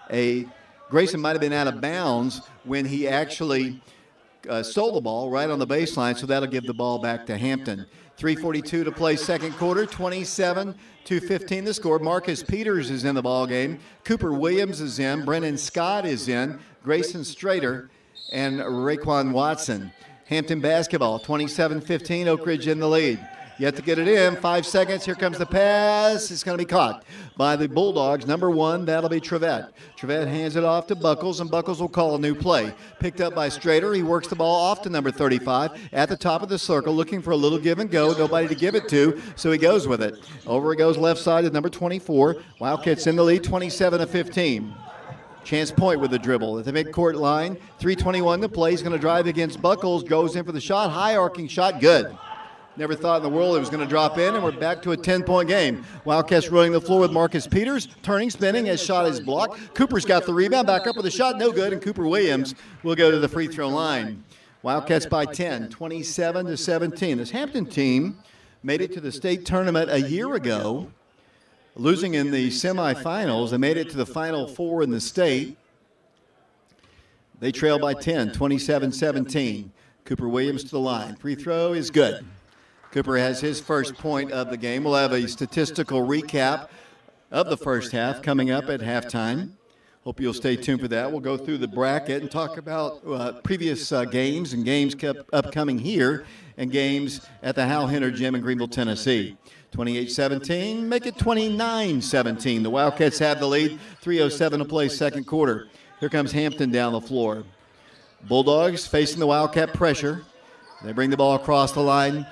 Grayson might have been out of bounds when he actually stole the ball right on the baseline, so that'll give the ball back to Hampton. 3:42 to play second quarter, 27-15 the score. Marcus Peters is in the ball game. Cooper Williams is in. Brennan Scott is in. Grayson Strader and Raekwon Watson. Hampton basketball, 27-15, Oak Ridge in the lead. Yet to get it in, 5 seconds. Here comes the pass. It's going to be caught by the Bulldogs. Number 1, that'll be Trevette. Trevette hands it off to Buckles, and Buckles will call a new play. Picked up by Strader. He works the ball off to number 35 at the top of the circle, looking for a little give and go. Nobody to give it to, so he goes with it. Over it goes left side to number 24. Wildcats in the lead, 27-15. Chance Point with the dribble at the midcourt line. 3:21 to play. He's going to drive against Buckles. Goes in for the shot. High arcing shot. Good. Never thought in the world it was going to drop in, and we're back to a 10-point game. Wildcats running the floor with Marcus Peters, turning, spinning, as shot is blocked. Cooper's got the rebound, back up with a shot, no good, and Cooper Williams will go to the free throw line. Wildcats by 10, 27-17. This Hampton team made it to the state tournament a year ago, losing in the semifinals. They made it to the Final Four in the state. They trail by 10, 27-17. Cooper Williams to the line. Free throw is good. Cooper has his first point of the game. We'll have a statistical recap of the first half coming up at halftime. Hope you'll stay tuned for that. We'll go through the bracket and talk about previous games and games upcoming here and games at the Hal Henner Gym in Greenville, Tennessee. 28-17, make it 29-17. The Wildcats have the lead. 3:07 to play second quarter. Here comes Hampton down the floor. Bulldogs facing the Wildcat pressure. They bring the ball across the line.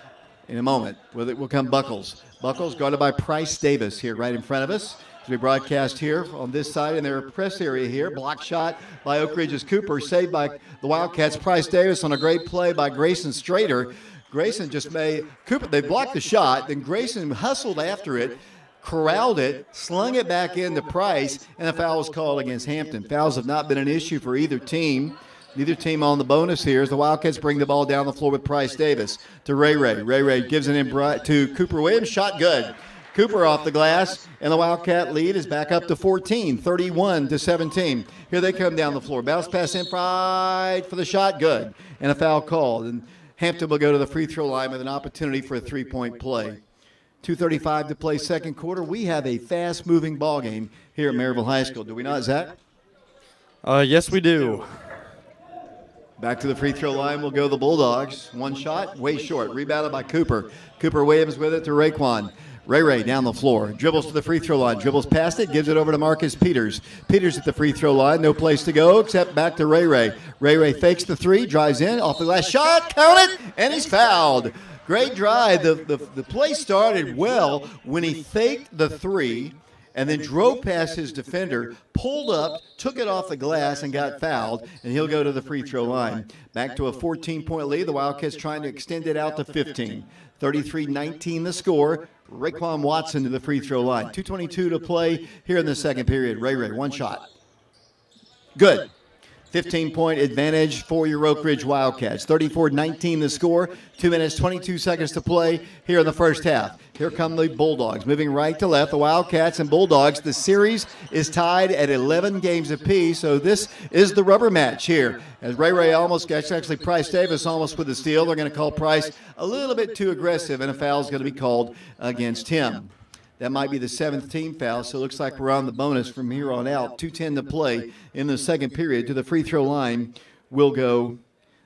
In a moment, with it will come Buckles. Buckles guarded by Price Davis here right in front of us. As we broadcast here on this side in their press area here. Block shot by Oak Ridge's Cooper, saved by the Wildcats. Price Davis on a great play by Grayson Strader. Grayson just made Cooper. They blocked the shot, then Grayson hustled after it, corralled it, slung it back into Price, and a foul was called against Hampton. Fouls have not been an issue for either team. Neither team on the bonus here as the Wildcats bring the ball down the floor with Price Davis to Ray Ray. Ray Ray gives it in to Cooper Williams. Shot good. Cooper off the glass, and the Wildcat lead is back up to 14, 31-17. Here they come down the floor. Bounce pass in, fight for the shot. Good. And a foul called. And Hampton will go to the free throw line with an opportunity for a three-point play. 2:35 to play second quarter. We have a fast-moving ball game here at Maryville High School. Do we not, Zach? Yes, we do. Back to the free throw line will go the Bulldogs. One shot, way short. Rebounded by Cooper. Cooper Williams with it to Raekwon. Ray Ray down the floor. Dribbles to the free throw line. Dribbles past it. Gives it over to Marcus Peters. Peters at the free throw line. No place to go except back to Ray Ray. Ray Ray fakes the three. Drives in. Off the last shot. Count it. And he's fouled. Great drive. The play started well when he faked the three and then drove past his defender, pulled up, took it off the glass, and got fouled, and he'll go to the free throw line. Back to a 14-point lead. The Wildcats trying to extend it out to 15. 33-19 the score. Raekwon Watson to the free throw line. 2:22 to play here in the second period. Ray Ray, one shot. Good. 15-point advantage for your Oak Ridge Wildcats. 34-19 the score. 2 minutes, 22 seconds to play here in the first half. Here come the Bulldogs, moving right to left. The Wildcats and Bulldogs. The series is tied at 11 games apiece, so this is the rubber match here. As Ray almost gets, actually Price Davis almost with the steal. They're going to call Price a little bit too aggressive, and a foul is going to be called against him. That might be the 7th team foul, so it looks like we're on the bonus from here on out. 2:10 to play in the second period. To the free throw line will go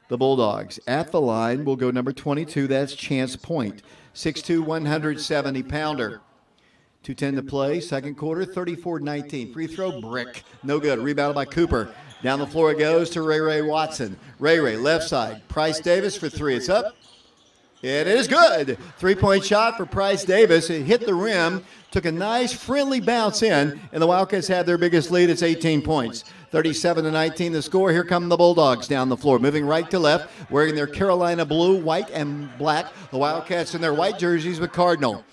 the Bulldogs. At the line will go number 22, that's Chance Point. 6'2", 170-pounder. 2:10 to play, second quarter, 34-19. Free throw, brick, no good. Rebounded by Cooper. Down the floor it goes to Ray Watson. Ray, left side. Price Davis for three. It's up. It is good. 3-point shot for Price Davis. It hit the rim, took a nice friendly bounce in, and the Wildcats had their biggest lead. It's 18 points. 37-19 the score. Here come the Bulldogs down the floor, moving right to left, wearing their Carolina blue, white, and black. The Wildcats in their white jerseys with Cardinal.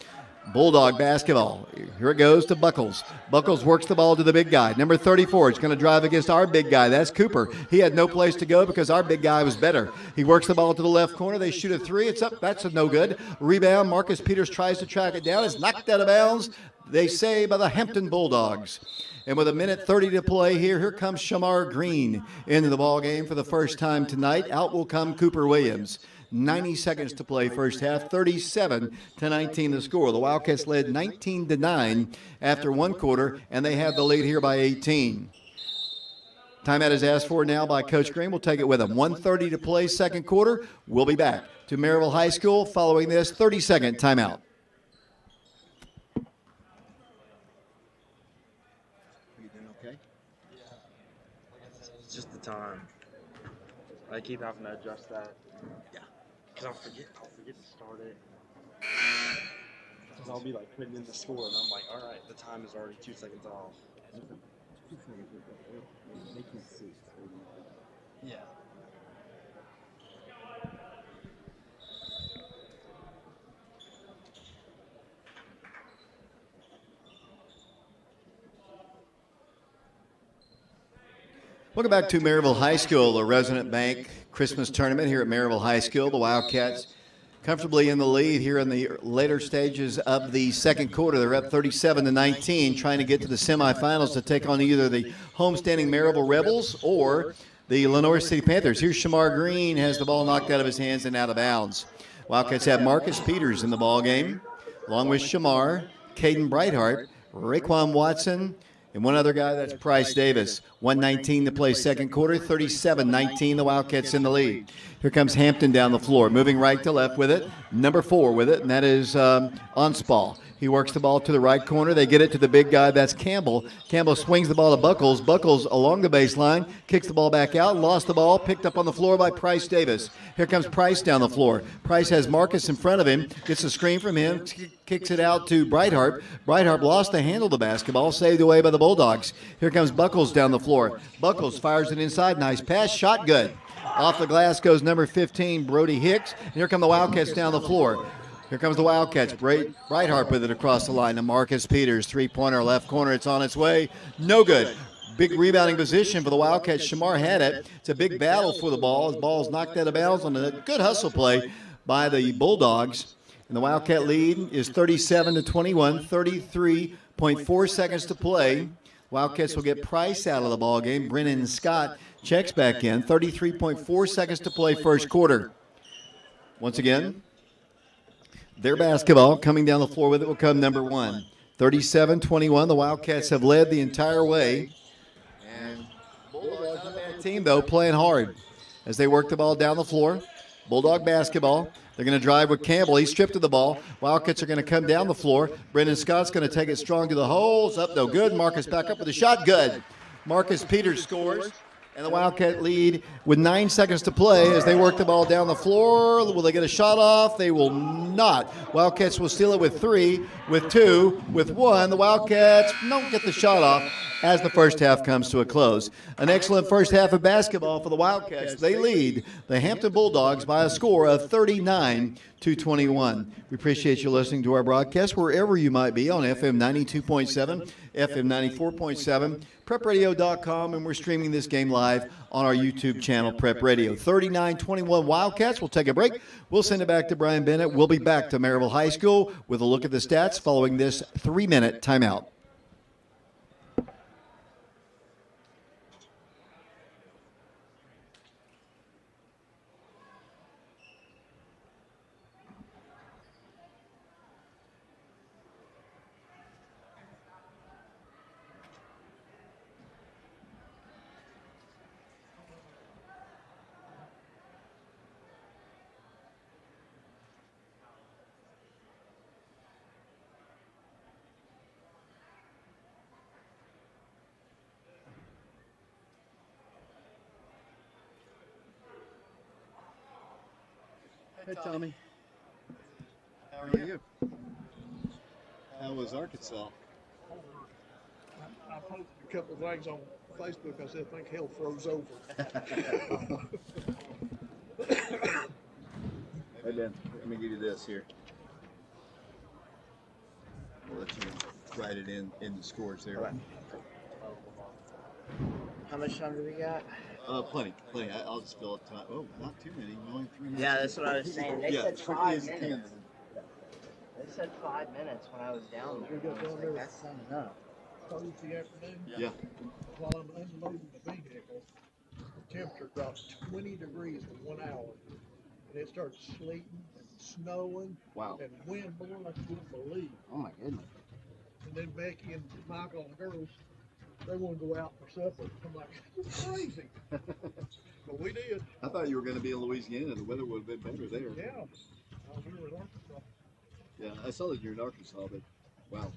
Bulldog basketball. Here it goes to Buckles. Buckles works the ball to the big guy. Number 34 is going to drive against our big guy. That's Cooper. He had no place to go because our big guy was better. He works the ball to the left corner. They shoot a three. It's up. That's a no good. Rebound. Marcus Peters tries to track it down. It's knocked out of bounds, they say, by the Hampton Bulldogs. And with 1:30 to play here comes Shamar Green into the ball game for the first time tonight. Out will come Cooper Williams. 90 seconds to play first half, 37-19 the score. The Wildcats led 19-9 after one quarter, and they have the lead here by 18. Timeout is asked for now by Coach Green. We'll take it with him. 1:30 to play second quarter. We'll be back to Maryville High School following this 30-second timeout. Okay? It's just the time. I keep having to adjust that. Yeah. Because I'll forget to start it. Because I'll be like putting in the score, and I'm like, all right, the time is already 2 seconds off. Yeah. Welcome back to Maryville High School, the Resident Bank Christmas Tournament here at Maryville High School. The Wildcats comfortably in the lead here in the later stages of the second quarter. They're up 37-19, trying to get to the semifinals to take on either the homestanding Maryville Rebels or the Lenoir City Panthers. Here's Shamar Green, has the ball knocked out of his hands and out of bounds. Wildcats have Marcus Peters in the ball game, along with Shamar, Caden Brightheart, Raekwon Watson, and one other guy, that's Price Davis. 1:19 to play second quarter, 37-19, the Wildcats in the lead. Here comes Hampton down the floor, moving right to left with it. Number 4 with it, and that is Onspall. He works the ball to the right corner. They get it to the big guy, that's Campbell. Campbell swings the ball to Buckles. Buckles along the baseline, kicks the ball back out, lost the ball, picked up on the floor by Price Davis. Here comes Price down the floor. Price has Marcus in front of him, gets a screen from him, kicks it out to Brightheart. Brightheart lost the handle of the basketball, saved away by the Bulldogs. Here comes Buckles down the floor. Buckles fires it inside, nice pass, shot good. Off the glass goes number 15, Brody Hicks. And here come the Wildcats down the floor. Here comes the Wildcats. Brightheart with it across the line to Marcus Peters. Three-pointer, left corner. It's on its way. No good. Big rebounding position for the Wildcats. Shamar had it. It's a big battle for the ball. His ball's knocked out of bounds on a good hustle play by the Bulldogs. And the Wildcat lead is 37-21, 33.4 seconds to play. Wildcats will get Price out of the ball game. Brennan Scott checks back in. 33.4 seconds to play first quarter. Once again, their basketball coming down the floor with it will come number 1. 37-21. The Wildcats have led the entire way. And Bulldogs on that team, though, playing hard as they work the ball down the floor. Bulldog basketball. They're going to drive with Campbell. He's stripped of the ball. Wildcats are going to come down the floor. Brendan Scott's going to take it strong to the hole. It's up, no good. Marcus back up with a shot. Good. Marcus Peters scores. And the Wildcat lead with 9 seconds to play as they work the ball down the floor. Will they get a shot off? They will not. Wildcats will steal it with 3, with 2, with 1. The Wildcats don't get the shot off. as the first half comes to a close. An excellent first half of basketball for the Wildcats. They lead the Hampton Bulldogs by a score of 39-21. We appreciate you listening to our broadcast wherever you might be on FM 92.7, FM 94.7, prepradio.com, and we're streaming this game live on our YouTube channel, Prep Radio. 39-21 Wildcats. We'll take a break. We'll send it back to Brian Bennett. We'll be back to Maryville High School with a look at the stats following this 3-minute timeout. Hey, Tommy. How are you? How was Arkansas? I posted a couple of things on Facebook. I said, I think hell froze over. Hey, Ben, let me give you this here. I'll let you write it in the scores there. Right. How much time do we got? Plenty. I'll just fill up time. Oh, not too many. Only 3 minutes. Yeah, that's what I was saying. They said 5 quickly as minutes. you can. They said 5 minutes when I was down there. I was like, that's not enough. Thursday afternoon, Yeah. while I'm unloading the vehicle, the temperature drops 20 degrees in 1 hour. And it starts sleeting and snowing Wow. and wind blowing like you wouldn't believe. Oh my goodness. And then Becky and Michael and the girls, they want to go out for supper. I'm like, it's crazy. But we did. I thought you were going to be in Louisiana. The weather would have been better there. Yeah. We were in Arkansas. Yeah, I saw that you're in Arkansas, but wow.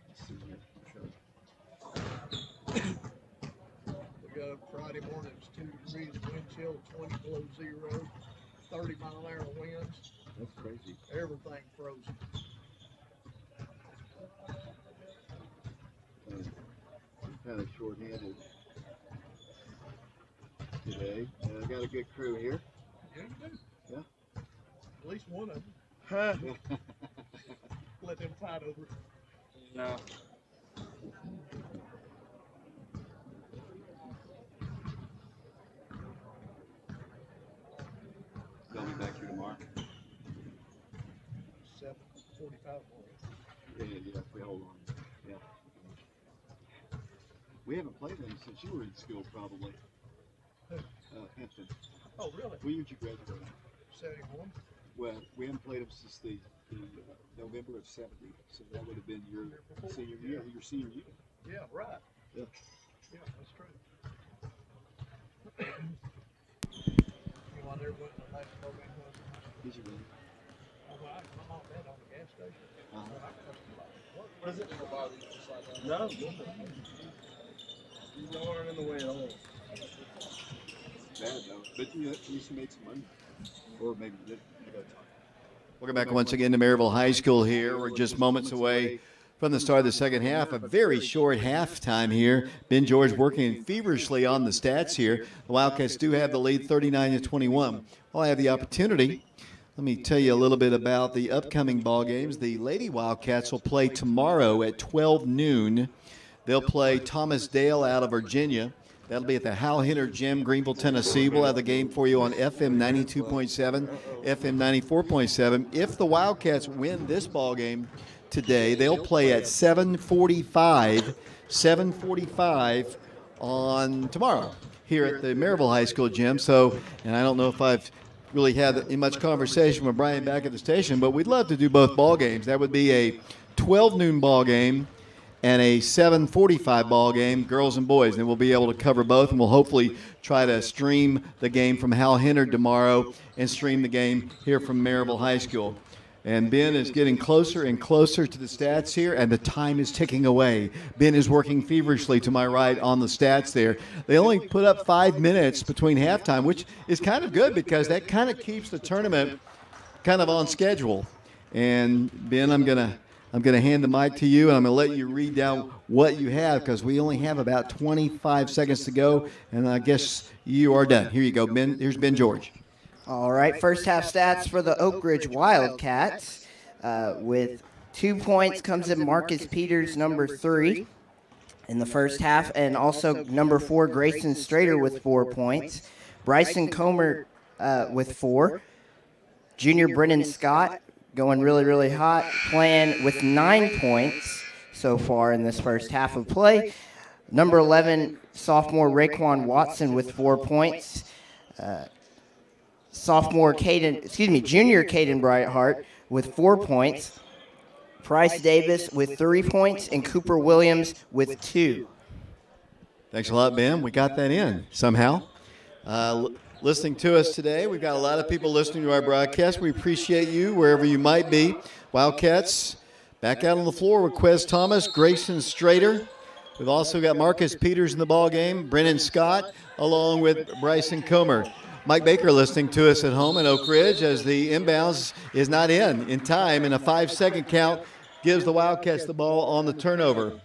Let's see here. Sure. We got up Friday morning, it's 2 degrees, wind chill, 20 below zero, 30-mile-an-hour winds, That's crazy. everything frozen. Kind of short-handed today. I got a good crew here. Yeah, you do. Yeah. At least one of them. Let them fight over it. No. They'll be back here tomorrow. 7:45. Yeah, we hold on. Yeah. We haven't played them since you were in school, probably. Hampton. Oh, really? What year did you graduate? 71. Well, we haven't played them since the November of '70, so that would have been your senior year. Your senior year. Yeah, right. Yeah. Yeah, that's true. You want there went the last program was? Did you really? Oh, well, my mom met on the gas station. What is it? No. He's not running in the way at all. Bad though, but you at least you made some money, or maybe you did. Welcome back once again to Maryville High School. Here we're just moments away from the start of the second half. A very short halftime here. Ben George working feverishly on the stats here. The Wildcats do have the lead, 39-21. While I have the opportunity, let me tell you a little bit about the upcoming ball games. The Lady Wildcats will play tomorrow at 12 noon. They'll play Thomas Dale out of Virginia. That'll be at the Hal Hinner Gym, Greenville, Tennessee. We'll have the game for you on FM 92.7, FM 94.7. If the Wildcats win this ball game today, they'll play at 7:45 on tomorrow here at the Maryville High School gym. So, and I don't know if I've really had much conversation with Brian back at the station, but we'd love to do both ball games. That would be a 12 noon ball game and a 7:45 ball game, girls and boys. And we'll be able to cover both, and we'll hopefully try to stream the game from Hal Hinner tomorrow and stream the game here from Maryville High School. And Ben is getting closer and closer to the stats here, and the time is ticking away. Ben is working feverishly to my right on the stats there. They only put up 5 minutes between halftime, which is kind of good because that kind of keeps the tournament kind of on schedule. And Ben, I'm going to I'm going to hand the mic to you, and I'm going to let you read down what you have because we only have about 25 seconds to go, and I guess you are done. Here you go, Ben. Here's Ben George. All right, first half stats for the Oak Ridge Wildcats. With 2 points comes in Marcus Peters, number 3, in the first half, and also number 4, Grayson Strader with 4 points. Bryson Comer with 4. Junior Brennan Scott going really, really hot, playing with 9 points so far in this first half of play. Number 11, sophomore Raekwon Watson with 4 points. Junior Caden Brightheart with 4 points. Price Davis with 3 points, and Cooper Williams with 2. Thanks a lot, Ben. We got that in somehow. Listening to us today, we've got a lot of people listening to our broadcast. We appreciate you wherever you might be. Wildcats back out on the floor with Quez Thomas, Grayson Strader. We've also got Marcus Peters in the ball game, Brennan Scott, along with Bryson Comer. Mike Baker listening to us at home in Oak Ridge as the inbounds is not in time, and a 5-second count gives the Wildcats the ball on the turnover.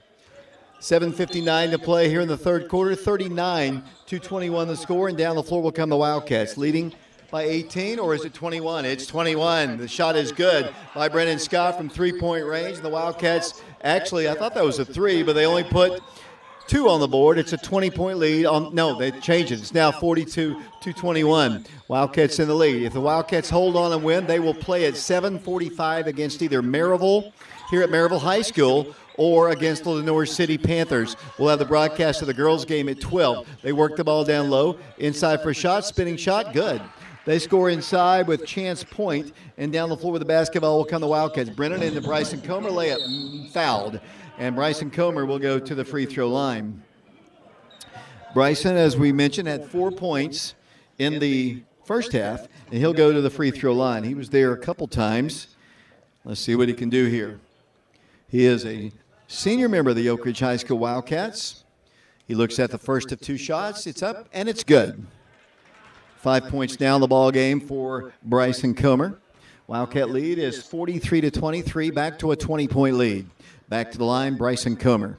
7:59 to play here in the third quarter, 39-21 the score, and down the floor will come the Wildcats, leading by 18, or is it 21? It's 21. The shot is good by Brennan Scott from three-point range, and the Wildcats, actually, I thought that was a 3, but they only put 2 on the board. It's a 20-point lead. No, they changed it. It's now 42-21. Wildcats in the lead. If the Wildcats hold on and win, they will play at 7:45 against either Maryville here at Maryville High School or against the Lenore City Panthers. We'll have the broadcast of the girls' game at 12. They work the ball down low. Inside for a shot. Spinning shot. Good. They score inside with Chance Point, and down the floor with the basketball will come the Wildcats. Brennan into Bryson Comer. Layup fouled. And Bryson Comer will go to the free throw line. Bryson, as we mentioned, had 4 points in the first half, and he'll go to the free throw line. He was there a couple times. Let's see what he can do here. He is a senior member of the Oak Ridge High School Wildcats. He looks at the first of 2 shots. It's up, and it's good. 5 points down the ball game for Bryson Comer. Wildcat lead is 43-23, back to a 20-point lead. Back to the line, Bryson Comer.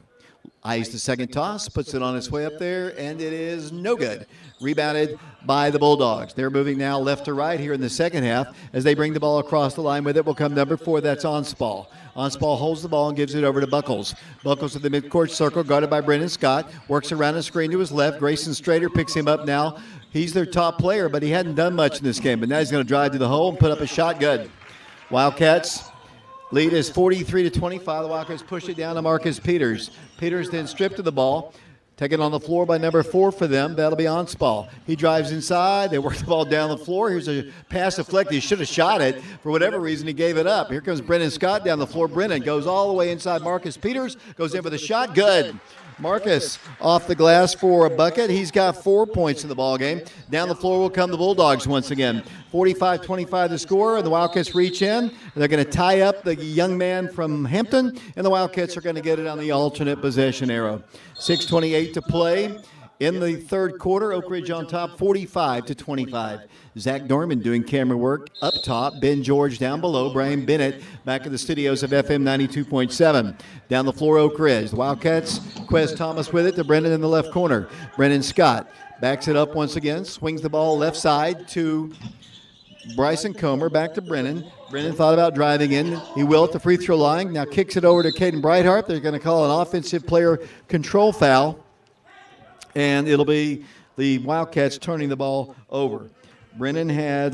Eyes the second toss, puts it on its way up there, and it is no good. Rebounded by the Bulldogs. They're moving now left to right here in the second half. As they bring the ball across the line with it will come number 4, that's Onspall. Onspall holds the ball and gives it over to Buckles. Buckles at the midcourt circle, guarded by Brennan Scott. Works around a screen to his left. Grayson Strader picks him up now. He's their top player, but he hadn't done much in this game. But now he's going to drive to the hole and put up a shot. Good. Wildcats lead is 43-25. The Wildcats push it down to Marcus Peters. Peters then stripped of the ball. Taken on the floor by number 4 for them. That'll be Onspall. He drives inside. They work the ball down the floor. Here's a pass deflected. He should have shot it. For whatever reason, he gave it up. Here comes Brennan Scott down the floor. Brennan goes all the way inside Marcus Peters. Goes in for the shot. Good. Marcus off the glass for a bucket. He's got 4 points in the ball game. Down the floor will come the Bulldogs once again. 45-25 the score, and the Wildcats reach in. They're going to tie up the young man from Hampton, and the Wildcats are going to get it on the alternate possession arrow. 6:28 to play in the third quarter. Oak Ridge on top, 45-25. Zach Dorman doing camera work up top. Ben George down below. Brian Bennett back in the studios of FM 92.7. Down the floor, Oak Ridge. The Wildcats, Quez Thomas with it to Brennan in the left corner. Brennan Scott backs it up once again. Swings the ball left side to Bryson Comer. Back to Brennan. Brennan thought about driving in. He will at the free throw line. Now kicks it over to Caden Brightheart. They're going to call an offensive player control foul. And it'll be the Wildcats turning the ball over. Brennan has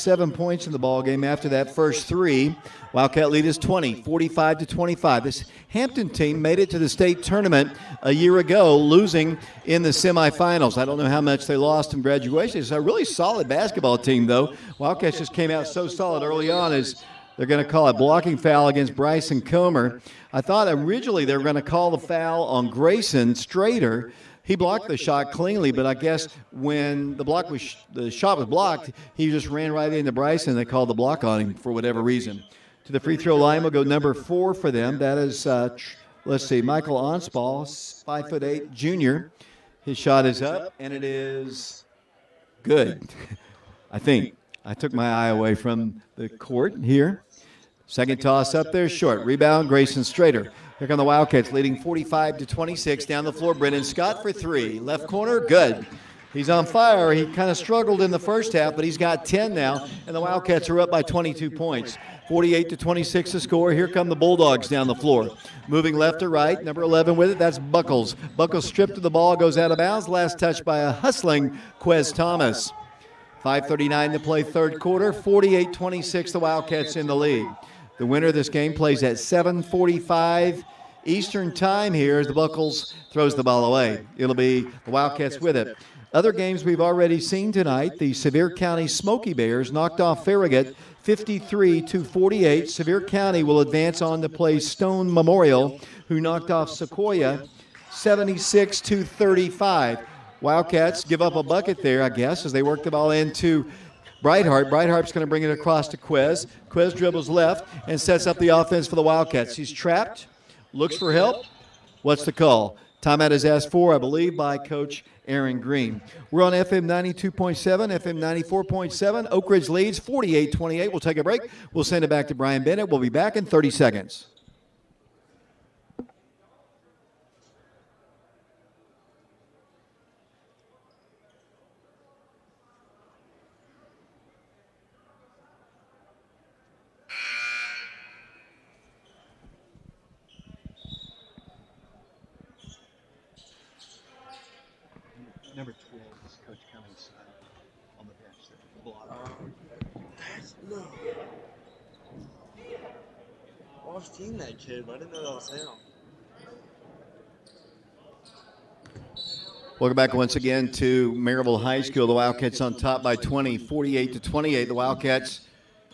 7 points in the ball game after that first 3. Wildcat lead is 20, 45-25. This Hampton team made it to the state tournament a year ago, losing in the semifinals. I don't know how much they lost in graduation. It's a really solid basketball team, though. Wildcats just came out so solid early on as they're going to call a blocking foul against Bryson Comer. I thought originally they were going to call the foul on Grayson Strader. He blocked the shot cleanly, but I guess when the shot was blocked, he just ran right into Bryson. They called the block on him for whatever reason. To the free throw line will go number 4 for them. That is, Michael Onspall, 5'8", junior. His shot is up, and it is good, I think. I took my eye away from the court here. Second toss up there, short. Rebound, Grayson Strader. Here come the Wildcats, leading 45-26. Down the floor, Brennan Scott for three. Left corner, good. He's on fire. He kind of struggled in the first half, but he's got 10 now, and the Wildcats are up by 22 points. 48-26 to score. Here come the Bulldogs down the floor. Moving left to right, number 11 with it, that's Buckles. Buckles stripped of the ball, goes out of bounds. Last touch by a hustling Quez Thomas. 5:39 to play third quarter, 48-26, the Wildcats in the lead. The winner of this game plays at 7:45 Eastern time here as the Buckles throws the ball away. It'll be the Wildcats with it. Other games we've already seen tonight, the Sevier County Smoky Bears knocked off Farragut 53-48. Sevier County will advance on to play Stone Memorial, who knocked off Sequoia 76-35. Wildcats give up a bucket there, I guess, as they work the ball into Brightheart. Brightheart's going to bring it across to Quez. Quez dribbles left and sets up the offense for the Wildcats. He's trapped, looks for help. What's the call? Timeout is asked for, I believe, by Coach Aaron Green. We're on FM 92.7, FM 94.7. Oak Ridge leads 48-28. We'll take a break. We'll send it back to Brian Bennett. We'll be back in 30 seconds. Number 12 is Coach Cummings on the bench there. The block. No. I've seen that kid, but I didn't know that was him. Welcome back once again to Maryville High School. The Wildcats on top by 20, 48-28. The Wildcats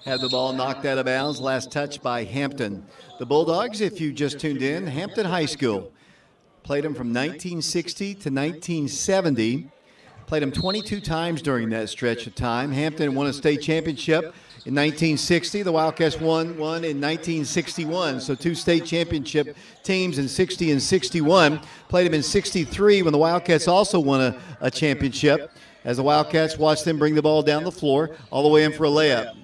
have the ball knocked out of bounds. Last touch by Hampton. The Bulldogs, if you just tuned in, Hampton High School. Played them from 1960 to 1970. Played them 22 times during that stretch of time. Hampton won a state championship in 1960. The Wildcats won one in 1961. So two state championship teams in 60 and 61. Played them in 63 when the Wildcats also won a championship. As the Wildcats watched them bring the ball down the floor all the way in for a layup.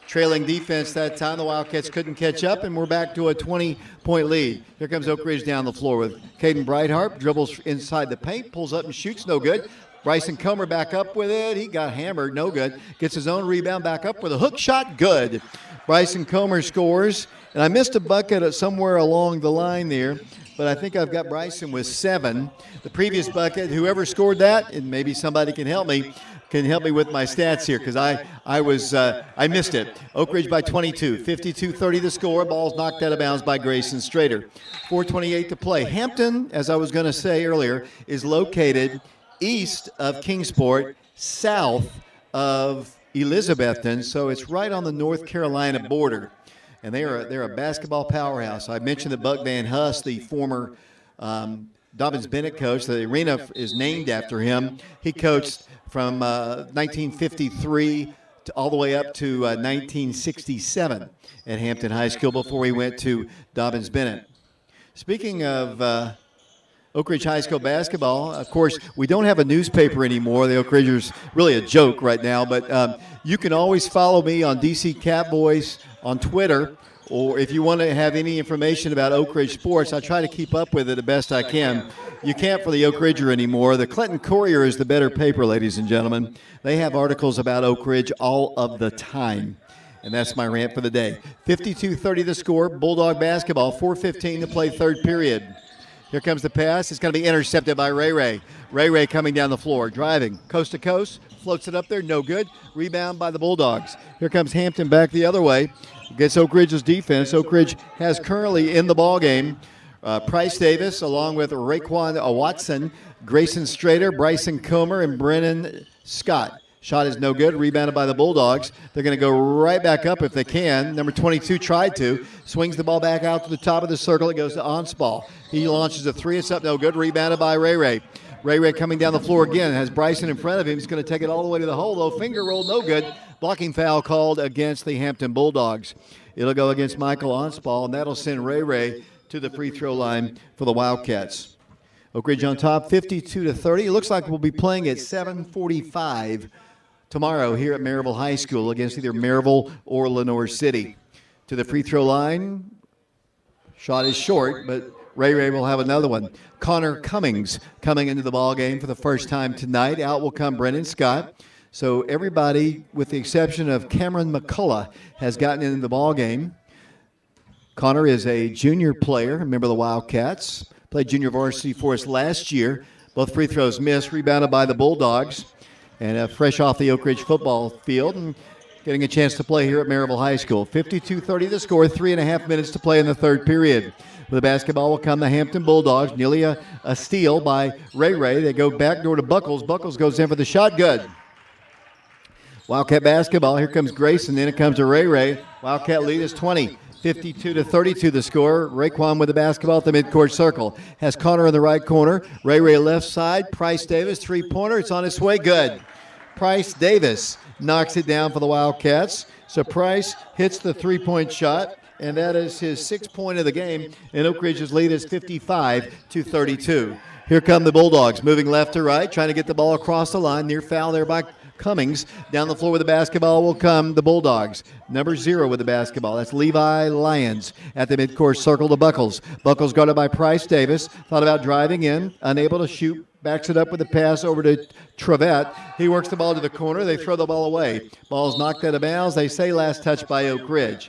Trailing defense that time, the Wildcats couldn't catch up, and we're back to a 20-point lead. Here comes Oak Ridge down the floor with Caden Brightheart, dribbles inside the paint, pulls up and shoots, no good. Bryson Comer back up with it. He got hammered, no good. Gets his own rebound back up with a hook shot, good. Bryson Comer scores, and I missed a bucket somewhere along the line there, but I think I've got Bryson with 7. The previous bucket, whoever scored that, and maybe somebody can help me with my stats here because I missed it. Oak Ridge by 22, 52-30 the score. Ball's knocked out of bounds by Grayson Strader. 4:28 to play. Hampton, as I was going to say earlier, is located east of Kingsport, south of Elizabethton, so it's right on the North Carolina border. And they're a basketball powerhouse. I mentioned that Buck Van Huss, the former Dobbins Bennett coach, the arena is named after him. He coached from 1953 to all the way up to 1967 at Hampton High School before he went to Dobbins Bennett. Speaking of Oak Ridge High School basketball, of course, we don't have a newspaper anymore. The Oak Ridgers really a joke right now, but you can always follow me on DC Catboys on Twitter, or if you want to have any information about Oak Ridge sports, I try to keep up with it the best I can. You can't for the Oak Ridger anymore. The Clinton Courier is the better paper, ladies and gentlemen. They have articles about Oak Ridge all of the time. And that's my rant for the day. 52-30 the score. Bulldog basketball, 4:15 to play third period. Here comes the pass. It's going to be intercepted by Ray Ray. Ray Ray coming down the floor, driving coast to coast, floats it up there, no good. Rebound by the Bulldogs. Here comes Hampton back the other way. Gets Oak Ridge's defense. Oak Ridge has currently in the ball game Price Davis along with Raekwon Watson, Grayson Strader, Bryson Comer, and Brennan Scott. Shot is no good. Rebounded by the Bulldogs. They're going to go right back up if they can. Number 22 tried to. Swings the ball back out to the top of the circle. It goes to Onspall. He launches a three. It's up no good. Rebounded by Ray Ray. Ray Ray coming down the floor again. Has Bryson in front of him. He's going to take it all the way to the hole, though. Finger roll, no good. Blocking foul called against the Hampton Bulldogs. It'll go against Michael Onspall, and that'll send Ray Ray to the free throw line for the Wildcats. Oak Ridge on top, 52-30. It looks like we'll be playing at 7:45 tomorrow here at Maryville High School against either Maryville or Lenoir City. to the free throw line. Shot is short, but Ray will have another one. Connor Cummings coming into the ball game for the first time tonight. Out will come Brennan Scott. So everybody, with the exception of Cameron McCullough, has gotten into the ball game. Connor is a junior player, a member of the Wildcats. Played junior varsity for us last year. Both free throws missed, rebounded by the Bulldogs. And fresh off the Oak Ridge football field and getting a chance to play here at Maryville High School. 52-30 the score, 3.5 minutes to play in the third period. With the basketball will come the Hampton Bulldogs. Nearly a steal by Ray. They go back door to Buckles. Buckles goes in for the shot. Good. Wildcat basketball. Here comes Grayson. Then it comes to Ray. Wildcat lead is 20. 52-32 the score. Raekwon with the basketball at the midcourt circle. Has Connor in the right corner. Ray left side. Price Davis, three-pointer. It's on its way. Good. Price Davis knocks it down for the Wildcats. So Price hits the three-point shot, and that is his 6th point of the game. And Oak Ridge's lead is 55-32. Here come the Bulldogs, moving left to right, trying to get the ball across the line. Near foul there by Cummings. Down the floor with the basketball will come the Bulldogs. Number 0 with the basketball. That's Levi Lyons at the midcourt circle to Buckles. Buckles guarded by Price Davis. Thought about driving in, unable to shoot. Backs it up with a pass over to Trevette. He works the ball to the corner. They throw the ball away. Ball's knocked out of bounds. They say last touch by Oak Ridge.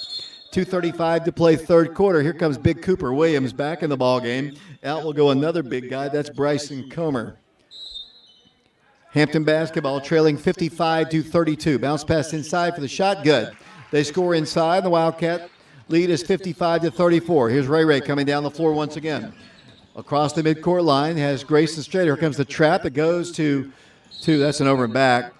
2:35 to play third quarter. Here comes Big Cooper Williams back in the ball game. Out will go another big guy. That's Bryson Comer. Hampton basketball trailing 55-32. Bounce pass inside for the shot. Good. They score inside. The Wildcat lead is 55-34. Here's Ray coming down the floor once again. Across the midcourt line has Grayson Strader. Here comes the trap. It goes to that's an over and back.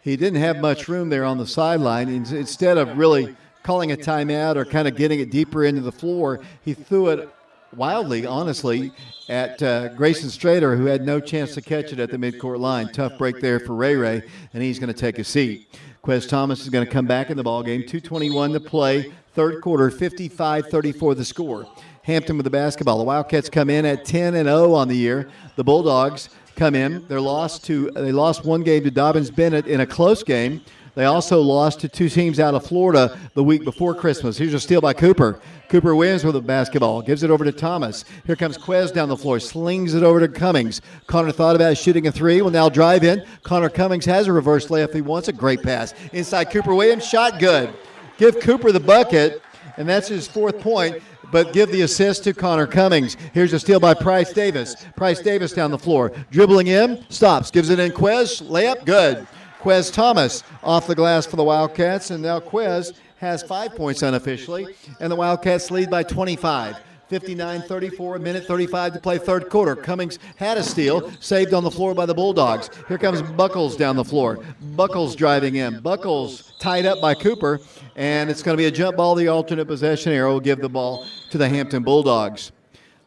He didn't have much room there on the sideline. Instead of really calling a timeout or kind of getting it deeper into the floor, he threw it wildly, honestly, at Grayson Strader, who had no chance to catch it at the midcourt line. Tough break there for Ray, and he's going to take a seat. Quez Thomas is going to come back in the ballgame. 2:21 to play, third quarter, 55-34 the score. Hampton with the basketball. The Wildcats come in at 10-0 on the year. The Bulldogs come in. They lost one game to Dobbins Bennett in a close game. They also lost to two teams out of Florida the week before Christmas. Here's a steal by Cooper. Cooper wins with the basketball, gives it over to Thomas. Here comes Quez down the floor, slings it over to Cummings. Connor thought about shooting a three, will now drive in. Connor Cummings has a reverse layup if he wants. A great pass. Inside Cooper Williams, shot good. Give Cooper the bucket, and that's his 4th point, but give the assist to Connor Cummings. Here's a steal by Price Davis. Price Davis down the floor, dribbling in, stops, gives it in Quez, layup, good. Quez Thomas off the glass for the Wildcats, and now Quez has 5 points unofficially, and the Wildcats lead by 25. 59-34, a minute 35 to play third quarter. Cummings had a steal, saved on the floor by the Bulldogs. Here comes Buckles down the floor. Buckles driving in. Buckles tied up by Cooper, and it's going to be a jump ball. The alternate possession arrow will give the ball to the Hampton Bulldogs.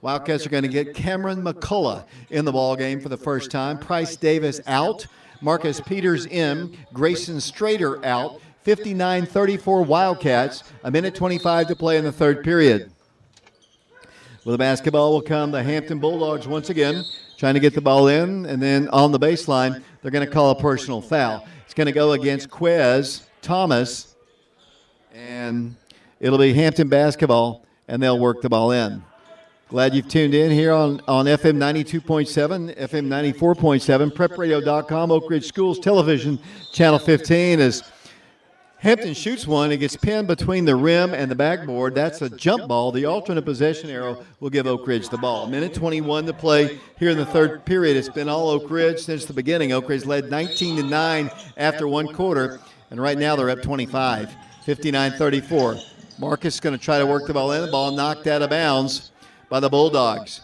Wildcats are going to get Cameron McCullough in the ball game for the first time. Price Davis out. Marcus Peters in. Grayson Strader out. 59-34 Wildcats. A minute 25 to play in the third period. With the basketball will come the Hampton Bulldogs once again, trying to get the ball in, and then on the baseline, they're going to call a personal foul. It's going to go against Quez Thomas, and it'll be Hampton basketball, and they'll work the ball in. Glad you've tuned in here on FM 92.7, FM 94.7, prepradio.com, Oak Ridge Schools Television, Channel 15 is Hampton shoots one. It gets pinned between the rim and the backboard. That's a jump ball. The alternate possession arrow will give Oak Ridge the ball. Minute 21 to play here in the third period. It's been all Oak Ridge since the beginning. Oak Ridge led 19-9 after one quarter, and right now they're up 25, 59-34. Marcus is going to try to work the ball in. The ball knocked out of bounds by the Bulldogs.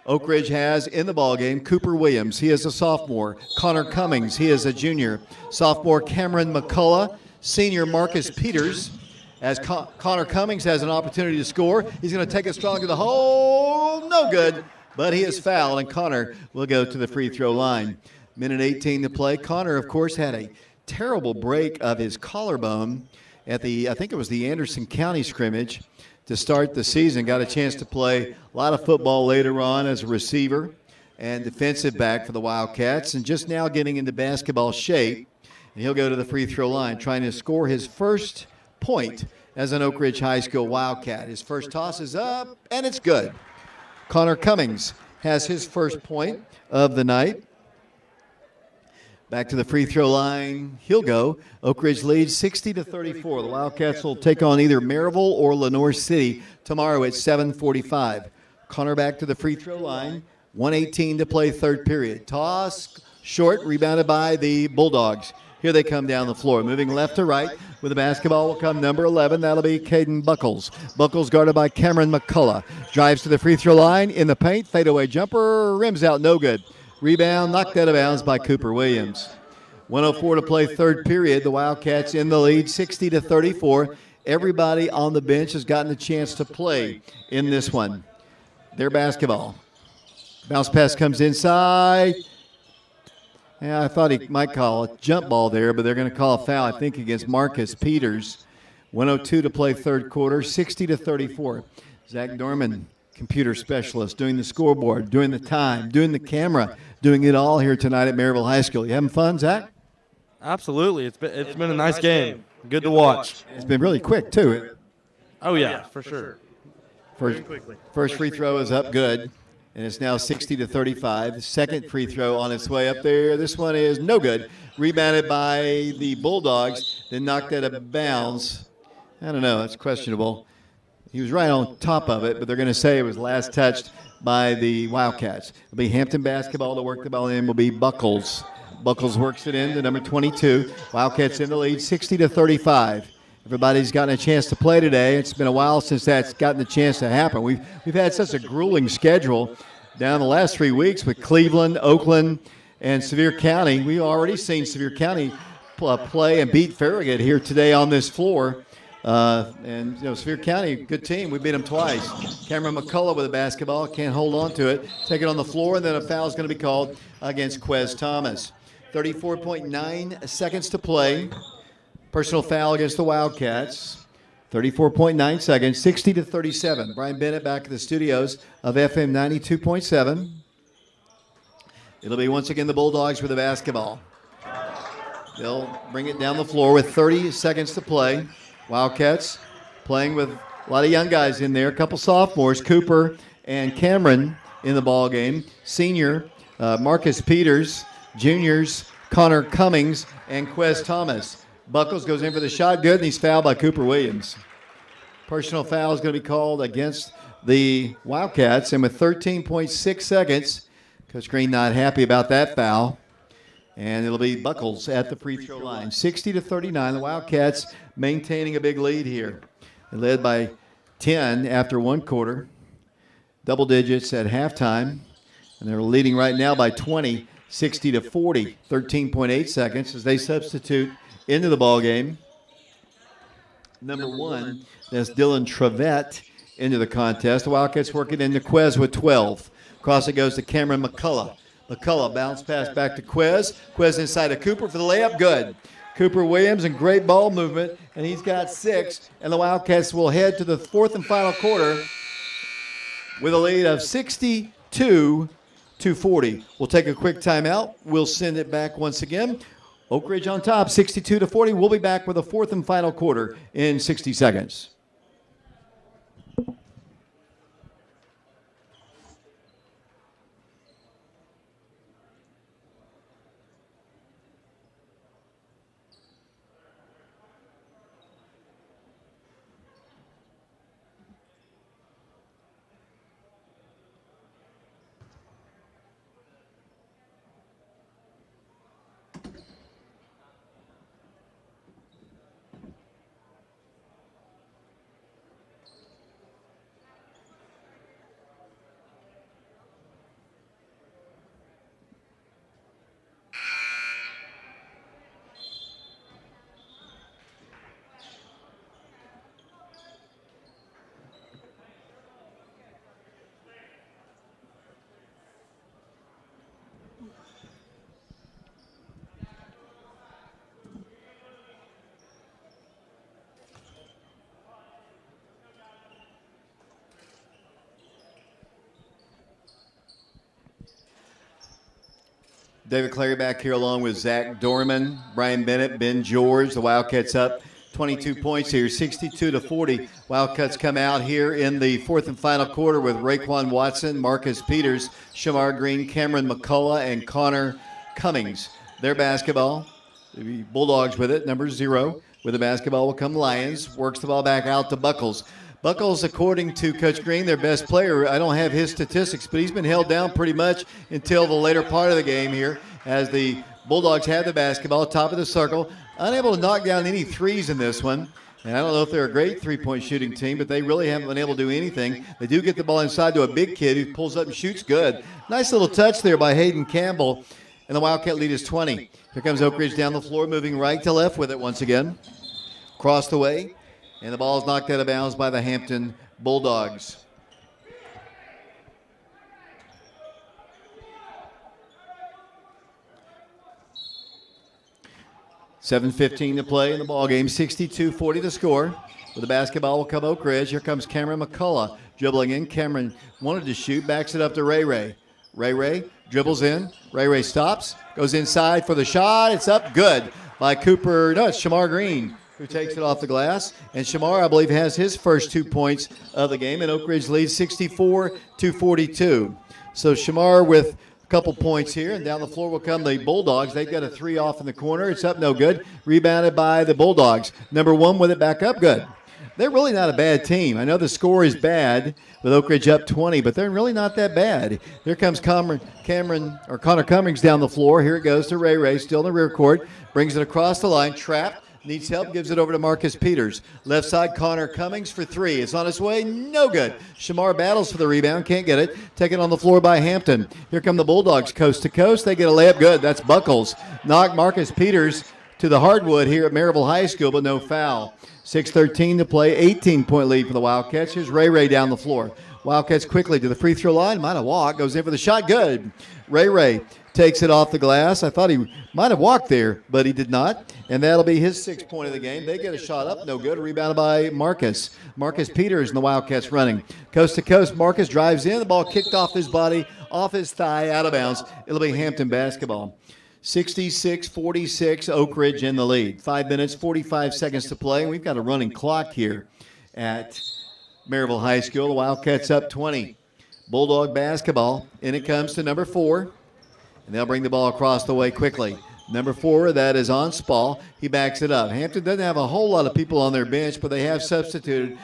Oak Ridge has in the ballgame Cooper Williams. He is a sophomore. Connor Cummings. He is a junior. Sophomore Cameron McCullough. Senior Marcus Peters, as Connor Cummings has an opportunity to score. He's going to take it strong to the hole. No good, but he is fouled, and Connor will go to the free throw line. Minute 18 to play. Connor, of course, had a terrible break of his collarbone at I think it was the Anderson County scrimmage to start the season. Got a chance to play a lot of football later on as a receiver and defensive back for the Wildcats, and just now getting into basketball shape. And he'll go to the free throw line, trying to score his first point as an Oak Ridge High School Wildcat. His first toss is up, and it's good. Connor Cummings has his first point of the night. Back to the free throw line, he'll go. Oak Ridge leads 60-34. The Wildcats will take on either Maryville or Lenoir City tomorrow at 7:45. Connor back to the free throw line, 1:18 to play, third period. Toss short, rebounded by the Bulldogs. Here they come down the floor, moving left to right. With the basketball will come number 11. That'll be Caden Buckles. Buckles guarded by Cameron McCullough. Drives to the free throw line, in the paint, fadeaway jumper, rims out, no good. Rebound, knocked out of bounds by Cooper Williams. 1:04 to play, third period. The Wildcats in the lead, 60-34. Everybody on the bench has gotten a chance to play in this one. Their basketball. Bounce pass comes inside. Yeah, I thought he might call a jump ball there, but they're going to call a foul, I think, against Marcus Peters. 1:02 to play, third quarter, 60-34. Zach Dorman, computer specialist, doing the scoreboard, doing the time, doing the camera, doing it all here tonight at Maryville High School. You having fun, Zach? Absolutely. It's been a nice game. Good to watch. It's been really quick, too. Oh, yeah, for sure. First free throw is up good, and it's now 60-35. Second free throw on its way up there. This one is no good. Rebounded by the Bulldogs, then knocked out of bounds. I don't know. That's questionable. He was right on top of it, but they're going to say it was last touched by the Wildcats. It'll be Hampton basketball to work the ball in. Will be Buckles. Buckles works it in to number 22. Wildcats in the lead, 60-35. Everybody's gotten a chance to play today. It's been a while since that's gotten the chance to happen. We've had such a grueling schedule down the last 3 weeks with Cleveland, Oakland, and Sevier County. We've already seen Sevier County play and beat Farragut here today on this floor. And, Sevier County, good team. We beat them twice. Cameron McCullough with the basketball. Can't hold on to it. Take it on the floor, and then a foul is going to be called against Quez Thomas. 34.9 seconds to play. Personal foul against the Wildcats. 34.9 seconds, 60-37. Brian Bennett back at the studios of FM 92.7. It'll be once again the Bulldogs with the basketball. They'll bring it down the floor with 30 seconds to play. Wildcats playing with a lot of young guys in there. A couple sophomores, Cooper and Cameron in the ball game. Senior Marcus Peters. Juniors Connor Cummings and Quez Thomas. Buckles goes in for the shot, good, and he's fouled by Cooper Williams. Personal foul is going to be called against the Wildcats, and with 13.6 seconds, Coach Green not happy about that foul. And it'll be Buckles at the free throw line. 60-39, the Wildcats maintaining a big lead here. They led by 10 after one quarter, double digits at halftime, and they're leading right now by 20, 60-40, 13.8 seconds as they substitute into the ball game. Number one, that's Dylan Trevette into the contest. The Wildcats working into Quez with 12. Across it goes to Cameron McCullough. McCullough bounce pass back to Quez. Quez inside to Cooper for the layup. Good. Cooper Williams in great ball movement, and he's got 6. And the Wildcats will head to the fourth and final quarter with a lead of 62-40. We'll take a quick timeout. We'll send it back once again. Oak Ridge on top, 62-40. We'll be back with a fourth and final quarter in 60 seconds. David Clary back here along with Zach Dorman, Brian Bennett, Ben George. The Wildcats up 22 points here, 62-40. Wildcats come out here in the fourth and final quarter with Raekwon Watson, Marcus Peters, Shamar Green, Cameron McCullough, and Connor Cummings. Their basketball, the Bulldogs with it, number 0. With the basketball will come Lions. Works the ball back out to Buckles. Buckles, according to Coach Green, their best player. I don't have his statistics, but he's been held down pretty much until the later part of the game here as the Bulldogs have the basketball, top of the circle. Unable to knock down any threes in this one. And I don't know if they're a great three-point shooting team, but they really haven't been able to do anything. They do get the ball inside to a big kid who pulls up and shoots good. Nice little touch there by Hayden Campbell. And the Wildcat lead is 20. Here comes Oak Ridge down the floor, moving right to left with it once again. Across the way. And the ball is knocked out of bounds by the Hampton Bulldogs. $7:15 to play in the ball game. 62-40 the score. With the basketball will come Oak Ridge. Here comes Cameron McCullough dribbling in. Cameron wanted to shoot, backs it up to Ray Ray. Ray Ray dribbles in. Ray Ray stops, goes inside for the shot. It's up, good by Cooper. No, it's Shamar Green who takes it off the glass. And Shamar, I believe, has his first 2 points of the game. And Oak Ridge leads 64-42. So Shamar with a couple points here. And down the floor will come the Bulldogs. They've got a 3 off in the corner. It's up, no good. Rebounded by the Bulldogs. Number 1 with it back up, good. They're really not a bad team. I know the score is bad with Oak Ridge up 20, but they're really not that bad. Here comes Connor Cummings down the floor. Here it goes to Ray Ray, still in the rear court. Brings it across the line, trapped. Needs help, gives it over to Marcus Peters. Left side, Connor Cummings for 3. It's on its way, no good. Shamar battles for the rebound, can't get it. Taken on the floor by Hampton. Here come the Bulldogs coast to coast. They get a layup, good. That's Buckles. Knock Marcus Peters to the hardwood here at Maryville High School, but no foul. 6:13 to play, 18-point lead for the Wildcats. Here's Ray Ray down the floor. Wildcats quickly to the free throw line. Might have walked, goes in for the shot, good. Ray Ray takes it off the glass. I thought he might have walked there, but he did not. And that'll be his 6th point of the game. They get a shot up, no good. Rebounded by Marcus. Marcus Peters and the Wildcats running. Coast to coast, Marcus drives in. The ball kicked off his body, off his thigh, out of bounds. It'll be Hampton basketball. 66-46, Oak Ridge in the lead. 5 minutes, 45 seconds to play. We've got a running clock here at Maryville High School. The Wildcats up 20. Bulldog basketball. In it comes to number 4. And they'll bring the ball across the way quickly. Number 4, that is on Spall. He backs it up. Hampton doesn't have a whole lot of people on their bench, but they have substituted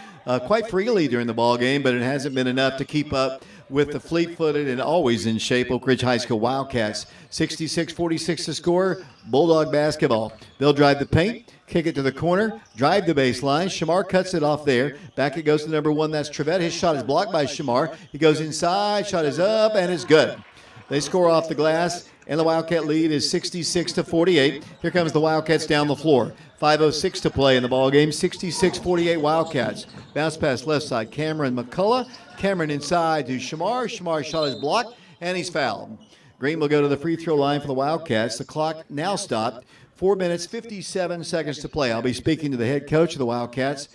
quite freely during the ball game, but it hasn't been enough to keep up with the fleet-footed and always in shape Oak Ridge High School Wildcats. 66-46 to score, Bulldog basketball. They'll drive the paint, kick it to the corner, drive the baseline. Shamar cuts it off there. Back it goes to number 1, that's Trevette. His shot is blocked by Shamar. He goes inside, shot is up, and it's good. They score off the glass, and the Wildcat lead is 66-48. Here comes the Wildcats down the floor. 5:06 to play in the ball game. 66-48 Wildcats. Bounce pass left side. Cameron McCullough. Cameron inside to Shamar. Shamar's shot is blocked, and he's fouled. Green will go to the free throw line for the Wildcats. The clock now stopped. 4 minutes, 57 seconds to play. I'll be speaking to the head coach of the Wildcats,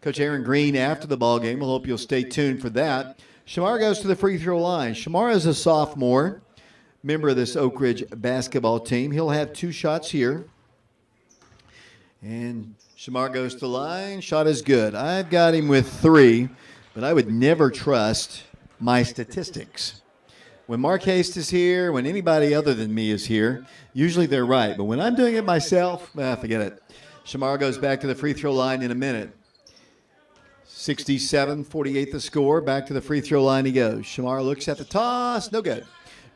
Coach Aaron Green, after the ball game. We'll hope you'll stay tuned for that. Shamar goes to the free throw line. Shamar is a sophomore, member of this Oak Ridge basketball team. He'll have 2 shots here. And Shamar goes to the line. Shot is good. I've got him with 3, but I would never trust my statistics. When Mark Haste is here, when anybody other than me is here, usually they're right. But when I'm doing it myself, forget it. Shamar goes back to the free throw line in a minute. 67-48 the score. Back to the free throw line he goes. Shamar looks at the toss. No good.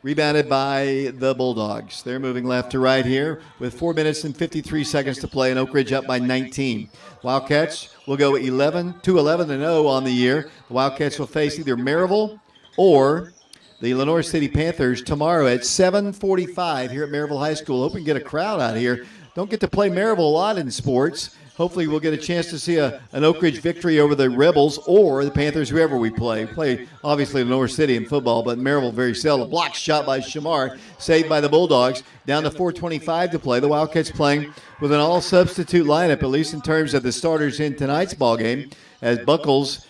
Rebounded by the Bulldogs. They're moving left to right here with 4 minutes and 53 seconds to play, and Oak Ridge up by 19. Wildcats will go 11-0 on the year. The Wildcats will face either Maryville or the Lenoir City Panthers tomorrow at 7:45 here at Maryville High School. Hope we can get a crowd out here. Don't get to play Maryville a lot in sports. Hopefully we'll get a chance to see an Oak Ridge victory over the Rebels or the Panthers, whoever we play. We play, obviously, Lenoir City in football, but Maryville very seldom. Block shot by Shamar, saved by the Bulldogs. Down to 4:25 to play. The Wildcats playing with an all-substitute lineup, at least in terms of the starters in tonight's ball game, as Buckles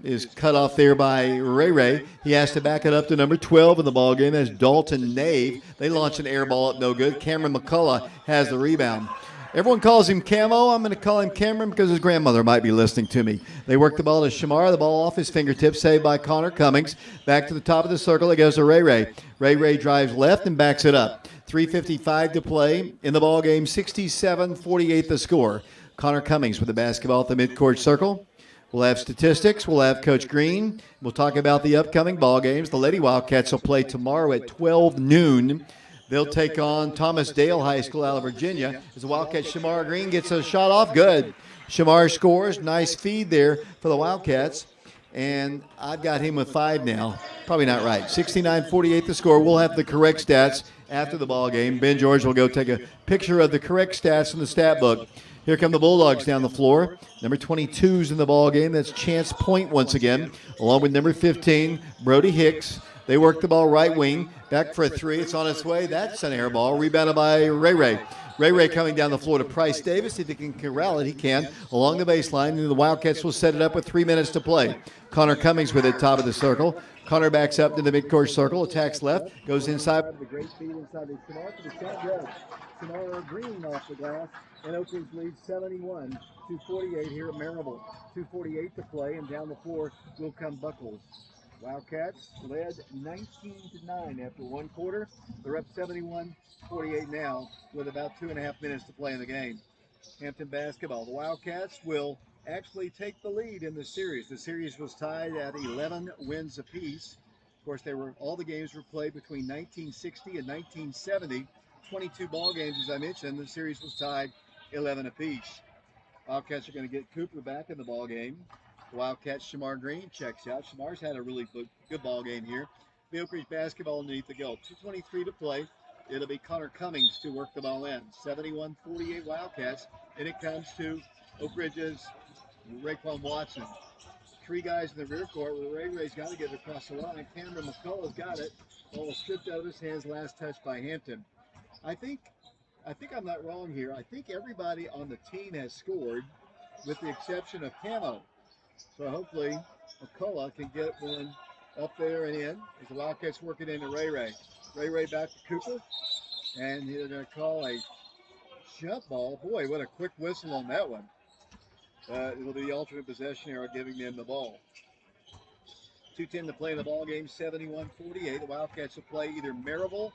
is cut off there by Ray Ray. He has to back it up to number 12 in the ball game. That's Dalton Nave. They launch an air ball up, no good. Cameron McCullough has the rebound. Everyone calls him Camo. I'm going to call him Cameron because his grandmother might be listening to me. They work the ball to Shamar. The ball off his fingertips, saved by Connor Cummings. Back to the top of the circle. It goes to Ray Ray. Ray Ray drives left and backs it up. 3:55 to play in the ball game. 67-48 the score. Connor Cummings with the basketball at the midcourt circle. We'll have statistics. We'll have Coach Green. We'll talk about the upcoming ball games. The Lady Wildcats will play tomorrow at 12 noon. They'll take on Thomas Dale High School out of Virginia. As the Wildcat Shamar Green gets a shot off, good. Shamar scores. Nice feed there for the Wildcats. And I've got him with 5 now. Probably not right. 69-48 the score. We'll have the correct stats after the ball game. Ben George will go take a picture of the correct stats in the stat book. Here come the Bulldogs down the floor. Number 22's in the ball game. That's Chance Point once again, along with number 15, Brody Hicks. They work the ball right wing. Back for a 3. It's on its way. That's an air ball. Rebounded by Ray Ray. Ray Ray coming down the floor to Price Davis. If he can corral it, he can. Along the baseline, and the Wildcats will set it up with 3 minutes to play. Connor Cummings with it, top of the circle. Connor backs up to the midcourt circle, attacks left, goes inside. The great feed inside the Shamar to the shot good. Shamar Green off the glass, and Oak Ridge leads 71-48 here at Maryville. 2:48 to play, and down the floor will come Buckles. Wildcats led 19-9 after one quarter. They're up 71-48 now with about 2.5 minutes to play in the game. Hampton basketball. The Wildcats will actually take the lead in the series. The series was tied at 11 wins apiece. Of course, all the games were played between 1960 and 1970. 22 ball games, as I mentioned. The series was tied 11 apiece. Wildcats are going to get Cooper back in the ball game. Wildcats, Shamar Green checks out. Shamar's had a really good ball game here. The Oak Ridge basketball underneath the goal. 2:23 to play. It'll be Connor Cummings to work the ball in. 71-48 Wildcats. And it comes to Oak Ridge's Raekwon Watson. 3 guys in the rear court where Ray Ray's got to get it across the line. Cameron McCullough's got it. Ball stripped out of his hands. Last touch by Hampton. I think I'm not wrong here. I think everybody on the team has scored with the exception of Camo. So hopefully McCullough can get one up there and in as the Wildcats work it into Ray Ray. Ray Ray back to Cooper, and they're going to call a jump ball. Boy, what a quick whistle on that one. It'll be the alternate possession arrow giving them the ball. 2:10 to play in the ball game, 71-48. The Wildcats will play either Maryville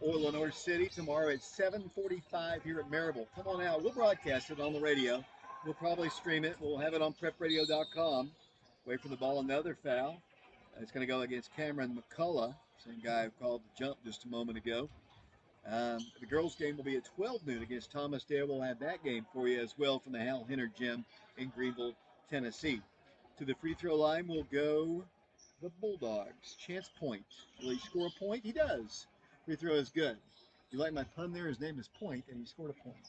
or Lenore City tomorrow at 7:45 here at Maryville. Come on out. We'll broadcast it on the radio. We'll probably stream it. We'll have it on prepradio.com. Wait for the ball. Another foul. It's going to go against Cameron McCullough, same guy who called the jump just a moment ago. The girls' game will be at 12 noon against Thomas Dale. We'll have that game for you as well from the Hal Henner Gym in Greenville, Tennessee. To the free throw line will go the Bulldogs. Chance Point. Will he score a point? He does. Free throw is good. You like my pun there? His name is Point, and he scored a point.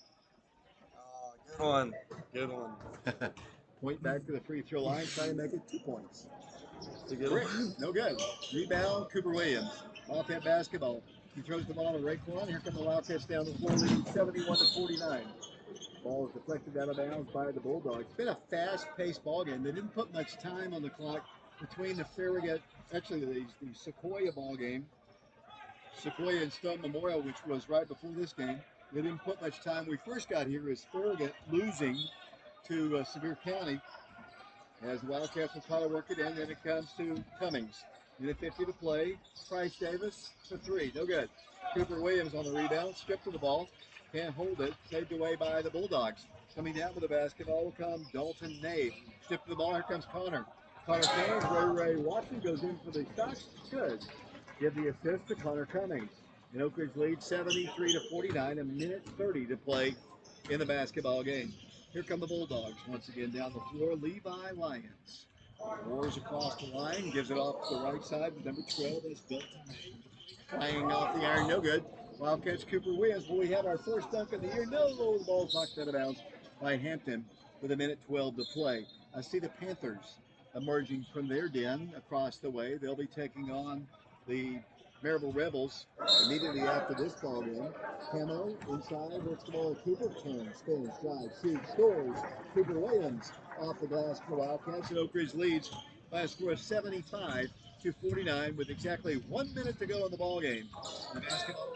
Good one. Good one. Point back to the free throw line, trying to make it 2 points. Good. No good. Rebound, Cooper Williams. Wildcat basketball. He throws the ball to Raekwon. Here come the Wildcats down the floor, leading 71-49. Ball is deflected out of bounds by the Bulldogs. It's been a fast-paced ball game. They didn't put much time on the clock between the Farragut, actually the Sequoia ball game, Sequoia and Stone Memorial, which was right before this game. They didn't put much time. We first got here as Farragut losing to Sevier County. As the Wildcats will try to work it in, then it comes to Cummings. Minute 50 to play. Price Davis for 3. No good. Cooper Williams on the rebound. Stripped to the ball. Can't hold it. Saved away by the Bulldogs. Coming down with the basketball will come Dalton Nave. Stripped to the ball. Here comes Connor. Connor Cummings. Ray Watson goes in for the shot. Good. Give the assist to Connor Cummings. And Oak Ridge leads 73-49. A minute 30 to play in the basketball game. Here come the Bulldogs once again down the floor. Levi Lyons roars across the line, gives it off to the right side with number 12. That's Dalton Nave. Flying off the iron, no good. Wildcats Cooper Williams. Will we have our first dunk of the year? No, the ball's knocked out of bounds by Hampton with a minute 12 to play. I see the Panthers emerging from their den across the way. They'll be taking on the Maryville Rebels immediately after this ball game. Camo inside, works the ball. Cooper turns, spins, drives, shoots, scores. Cooper Williams off the glass for the Wildcats. And Oak Ridge leads by a score of 75-49 with exactly 1 minute to go in the ball game. The basketball,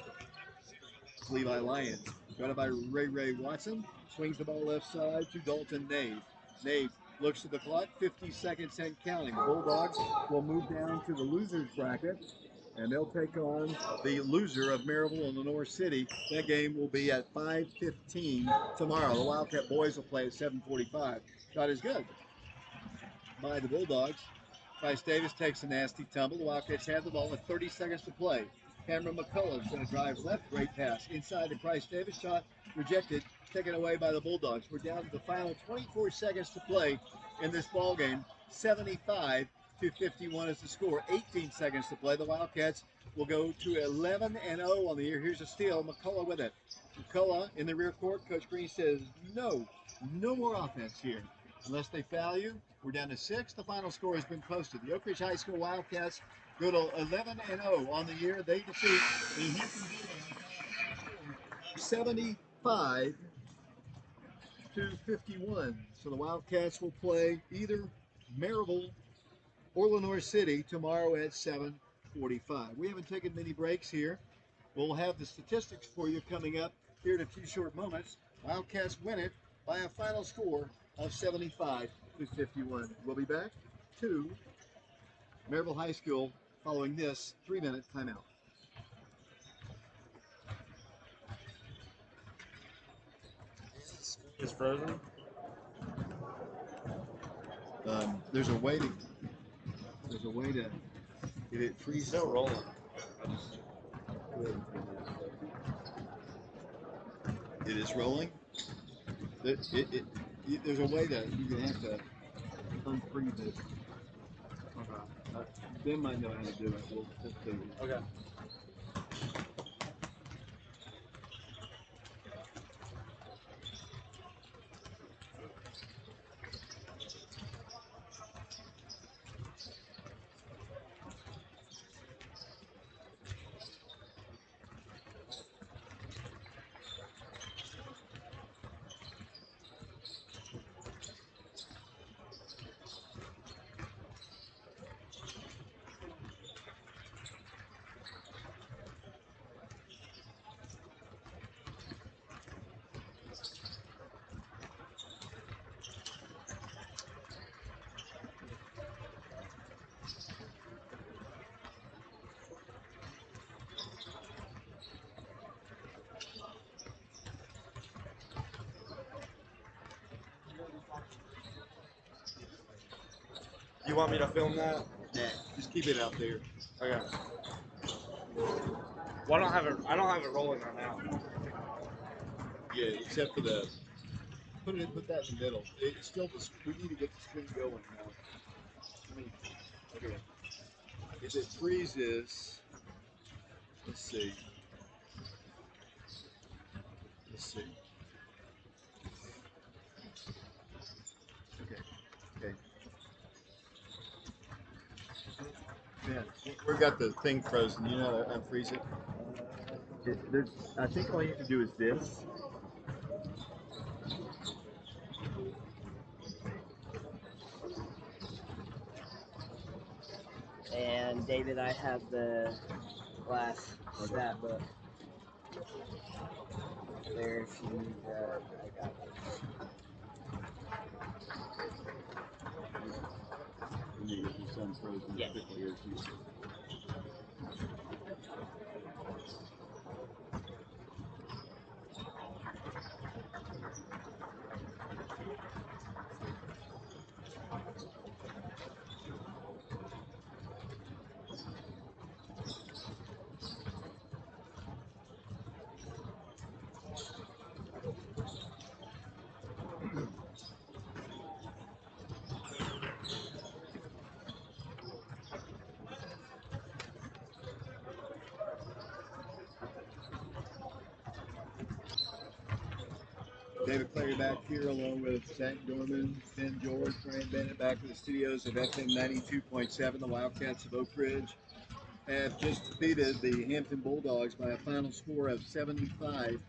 Levi Lyons. Got it by Ray Watson. Swings the ball left side to Dalton Nave. Nave looks at the clock, 50 seconds and counting. The Bulldogs will move down to the losers bracket, and they'll take on the loser of Maryville and Lenore City. That game will be at 5:15 tomorrow. The Wildcat boys will play at 7:45. Shot is good by the Bulldogs. Bryce Davis takes a nasty tumble. The Wildcats have the ball with 30 seconds to play. Cameron McCullough's going to drive left. Great pass inside to Bryce Davis. Shot rejected. Taken away by the Bulldogs. We're down to the final 24 seconds to play in this ball game. 75-51 is the score. 18 seconds to play. The Wildcats will go to 11-0 on the year. Here's a steal. McCullough with it. McCullough in the rear court. Coach Green says no more offense here. Unless they foul you, we're down to 6. The final score has been posted. The Oak Ridge High School Wildcats go to 11-0 on the year. They defeat the Hampton 75-51. So the Wildcats will play either Maryville or Lenore City tomorrow at 7:45. We haven't taken many breaks here. We'll have the statistics for you coming up here in a few short moments. Wildcats win it by a final score of 75-51. We'll be back to Maryville High School following this 3-minute timeout. It's frozen. There's a way to get it freeze. Still rolling. It is rolling. There's a way that you're gonna have to unfreeze it. Ben might know how to do it. We'll see. Okay. You want me to film that? Yeah, just keep it out there. Okay. Well, I don't have it rolling right now. Yeah, except for the put that in the middle. It's still we need to get the screen going now. Okay. If it freezes, let's see. Okay. Yeah, we've got the thing frozen. You know how to unfreeze it? I think all you have to do is this. And David, I have the glass stat book. There, if you need that, I got it. We need to get the sun frozen Yeah. quickly here too. David Clary back here along with Zach Dorman, Ben George, Brian Bennett back to the studios of FM 92.7. The Wildcats of Oak Ridge have just defeated the Hampton Bulldogs by a final score of 75-51.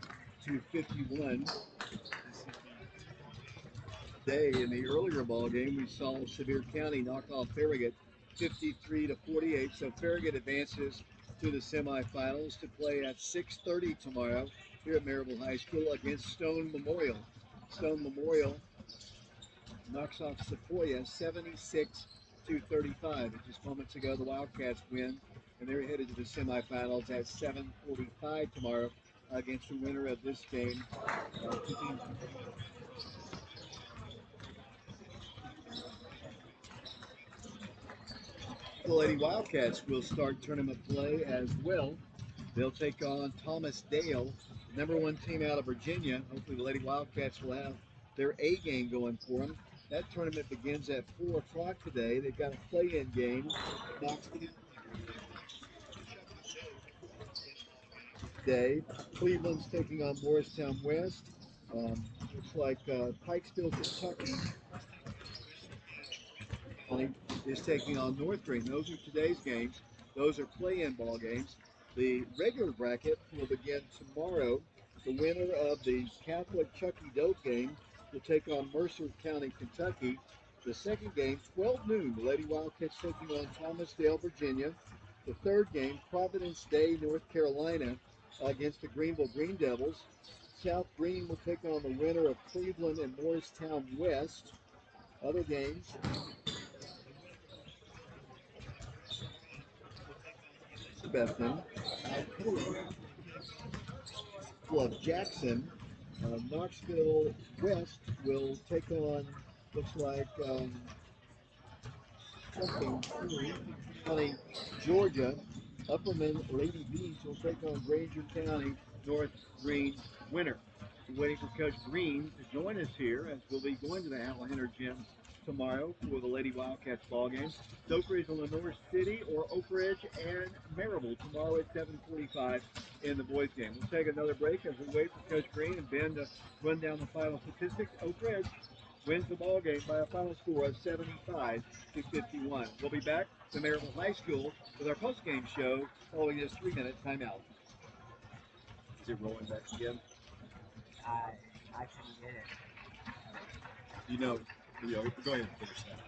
Today in the earlier ball game, we saw Sevier County knock off Farragut 53-48. So Farragut advances to the semifinals to play at 6:30 tomorrow here at Maryville High School against Stone Memorial. Stone Memorial knocks off Sequoia 76-35. Just moments ago, the Wildcats win, and they're headed to the semifinals at 7:45 tomorrow against the winner of this game. Two teams. The Lady Wildcats will start tournament play as well. They'll take on Thomas Dale, the #1 team out of Virginia. Hopefully the Lady Wildcats will have their A game going for them. That tournament begins at 4 o'clock today. They've got a play-in game. Today, Cleveland's taking on Morristown West. Looks like Pikesville, Kentucky is taking on North Green. Those are today's games. Those are play-in ball games. The regular bracket will begin tomorrow. The winner of the Catholic Chucky Dope game will take on Mercer County, Kentucky. The second game, 12 noon, the Lady Wildcats taking on Thomasdale, Virginia. The third game, Providence Day, North Carolina against the Greenville Green Devils. South Green will take on the winner of Cleveland and Morristown West. Other games, Elizabethton, of Jackson. Knoxville West will take on, looks like, County, Georgia. Upperman Lady Beach will take on Granger County, North Green winner. We're waiting for Coach Green to join us here as we'll be going to the Hallahinner Gym tomorrow for the Lady Wildcats ball game. Oak Ridge, Lenore City, or Oak Ridge and Maryville tomorrow at 7:45 in the boys game. We'll take another break as we wait for Coach Green and Ben to run down the final statistics. Oak Ridge wins the ball game by a final score of 75-51. We'll be back to Maryville High School with our post-game show following this 3-minute timeout. Is it rolling back again? I couldn't get it. You know, go ahead and finish that.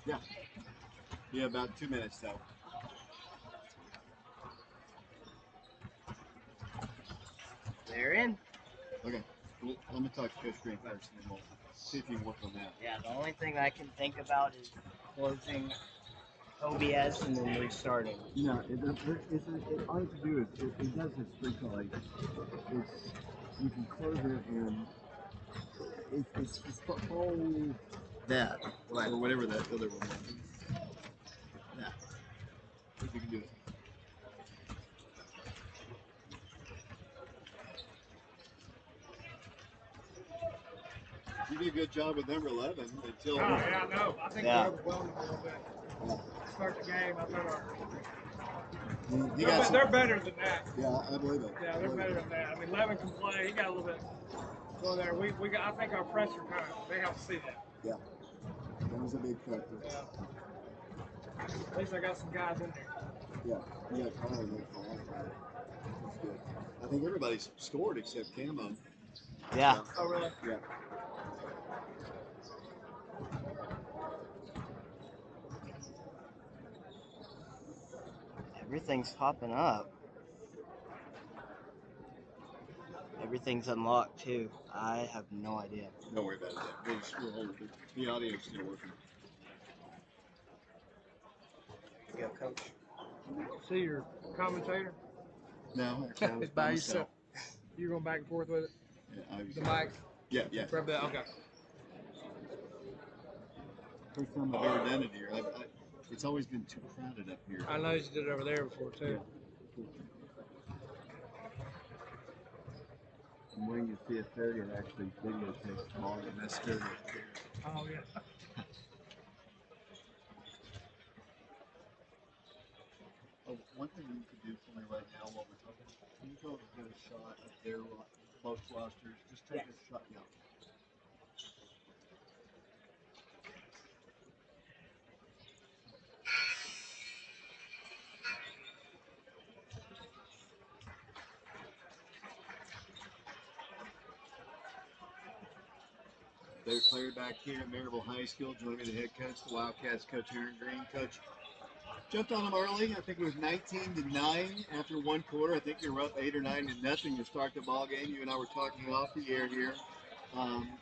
Yeah. Yeah, about 2 minutes though. They're in. Okay. Well, let me talk to Coach Green first, and then we'll see if you can work on that. Yeah, the only thing I can think about is closing OBS and then restarting. No, all you have to do is it does this frequently. It's you can close it and it's follow that or whatever that other one is. Yeah, if you can do it. You did a good job with number 11 until. Oh, yeah, I know. I think Yeah. we're overwhelmed a little bit. Start the game. I thought they're better than that. Yeah, I believe it. Yeah, they're better than that. I mean, Levin can play. He got a little bit go there. We got. I think our pressure kind of they help see that. Yeah, that was a big factor. Yeah. At least I got some guys in there. Yeah, you got Tyler there for a long time. That's good. I think everybody's scored except Camo. Yeah. Oh, really? Yeah. Everything's popping up. Everything's unlocked too. I have no idea. Don't worry about it. We'll hold it. The audio's still working. There you go, Coach. See your commentator? No, actually, I was By yourself. You're going back and forth with it? Yeah, I was. The mic? Yeah. Grab that. Okay. First time I've ever done it here. It's always been too crowded up here. I know you did it over there before too. I'm waiting to see if Farragut actually videotapes the ball and that's good right there. Oh, yeah. one thing you could do for me right now while we're talking, can you go and get a shot of their both rosters? Just take a shot. Yeah. They're cleared back here at Maryville High School. Joining me, the head coach, the Wildcats coach, Aaron Green. Coach, jumped on them early. I think it was 19-9 after one quarter. I think you're up 8 or 9 to nothing to start the ball game. You and I were talking off the air here.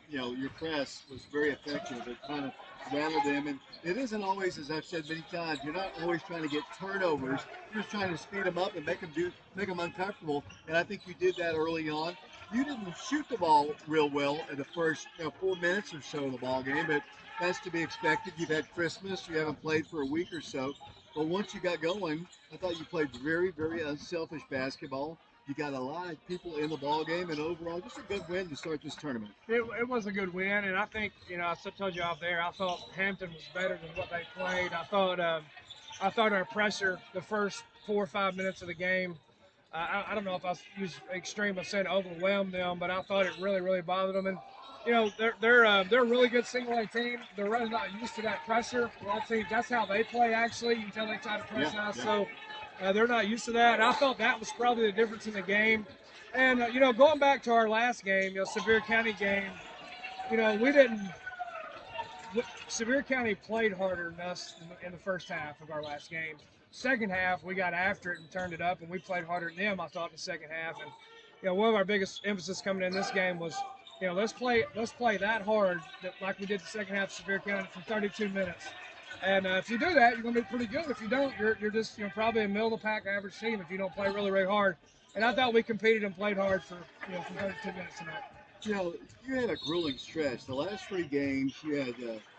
Your press was very effective. It kind of rattled them, and it isn't always, as I've said many times, you're not always trying to get turnovers. You're just trying to speed them up and make them uncomfortable. And I think you did that early on. You didn't shoot the ball real well in the first 4 minutes or so of the ball game, but that's to be expected. You've had Christmas. You haven't played for a week or so. But once you got going, I thought you played very, very unselfish basketball. You got a lot of people in the ball game, and overall, just a good win to start this tournament. It was a good win, and I think, I told you off there, I thought Hampton was better than what they played. I thought our pressure the first 4 or 5 minutes of the game, I don't know if I use extreme of saying overwhelmed them, but I thought it really, really bothered them. And they're a really good single A team. They're really not used to that pressure. A lot of teams, that's how they play. Actually, you can tell they try to press us. Yeah. So they're not used to that. And I thought that was probably the difference in the game. And going back to our last game, Sevier County game, we didn't. Sevier County played harder than us in the first half of our last game. Second half, we got after it and turned it up, and we played harder than them, I thought, in the second half. And one of our biggest emphasis coming in this game was, let's play that hard, like we did the second half of Sevier County for 32 minutes. And if you do that, you're going to be pretty good. If you don't, you're just probably a middle of the pack average team if you don't play really, really hard. And I thought we competed and played hard for 32 minutes tonight. You had a grueling stretch. The last 3 games, you had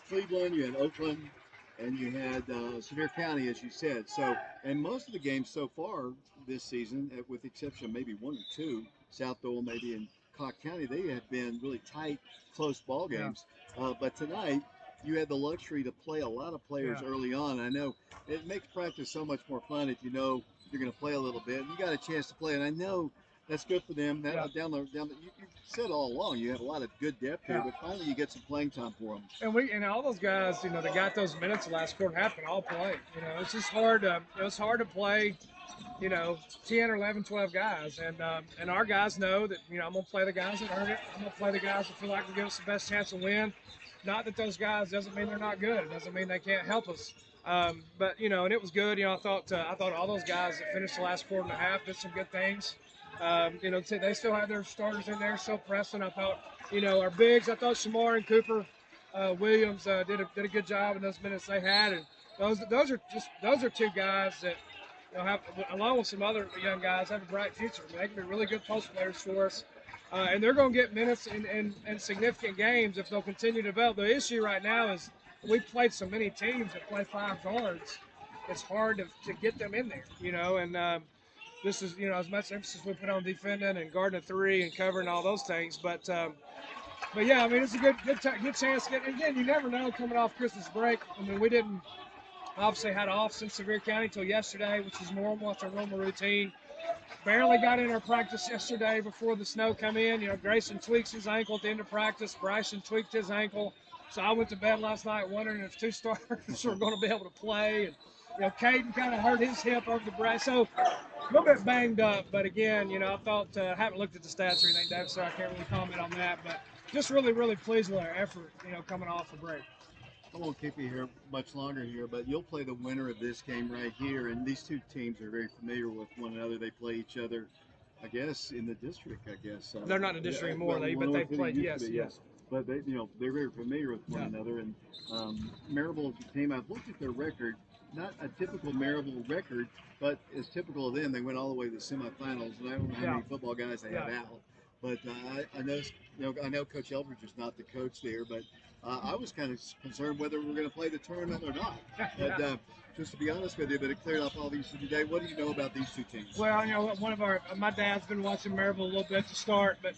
Cleveland, you had Oakland, and you had Sevier County, as you said. So, and most of the games so far this season, with the exception of maybe 1 or 2, South Dole maybe in Cock County, they have been really tight, close ball games. Yeah. But tonight, you had the luxury to play a lot of players early on. I know it makes practice so much more fun if you know you're going to play a little bit. And you got a chance to play, and I know that's good for them. You said all along you have a lot of good depth here, but finally you get some playing time for them. And all those guys, that got those minutes the last quarter half can all play. It's just hard to it's hard to play, 10 or 11, 12 guys, and our guys know that I'm gonna play the guys that earn it. I'm gonna play the guys that feel like will give us the best chance to win. Not that those guys doesn't mean they're not good. It doesn't mean they can't help us. But and it was good. I thought all those guys that finished the last quarter and a half did some good things. They still have their starters in there, still pressing. I thought, our bigs. I thought Shamar and Cooper Williams did a good job in those minutes they had, and those are 2 guys that have, along with some other young guys, have a bright future. They can be really good post players for us, and they're going to get minutes in significant games if they'll continue to develop. The issue right now is we've played so many teams that play 5 guards. It's hard to get them in there, and. This is, as much emphasis we put on defending and guarding a 3 and covering all those things. But yeah, it's a good chance to get. Again, you never know coming off Christmas break. We didn't obviously had off since Sevier County until yesterday, which is normal. It's our normal routine. Barely got in our practice yesterday before the snow come in. Grayson tweaks his ankle at the end of practice. Bryson tweaked his ankle. So I went to bed last night wondering if 2 starters were going to be able to play. And Caden kind of hurt his hip over the break. So a little bit banged up, but again, I thought, I haven't looked at the stats or anything, Dave, so I can't really comment on that, but just really, really pleased with our effort, coming off the break. I won't keep you here much longer here, but you'll play the winner of this game right here, and these 2 teams are very familiar with one another. They play each other, I guess, in the district, I guess. They're not in the district anymore, but they played, yes. But they, they're very familiar with one another, and Maryville came out, looked at their record, not a typical Maryville record, but as typical of them, they went all the way to the semifinals, and I don't know how many football guys they have out. But I know Coach Eldridge is not the coach there, but I was kind of concerned whether we were going to play the tournament or not. But just to be honest with you, but it cleared up all these today. What do you know about these 2 teams? Well, my dad's been watching Maryville a little bit to start, but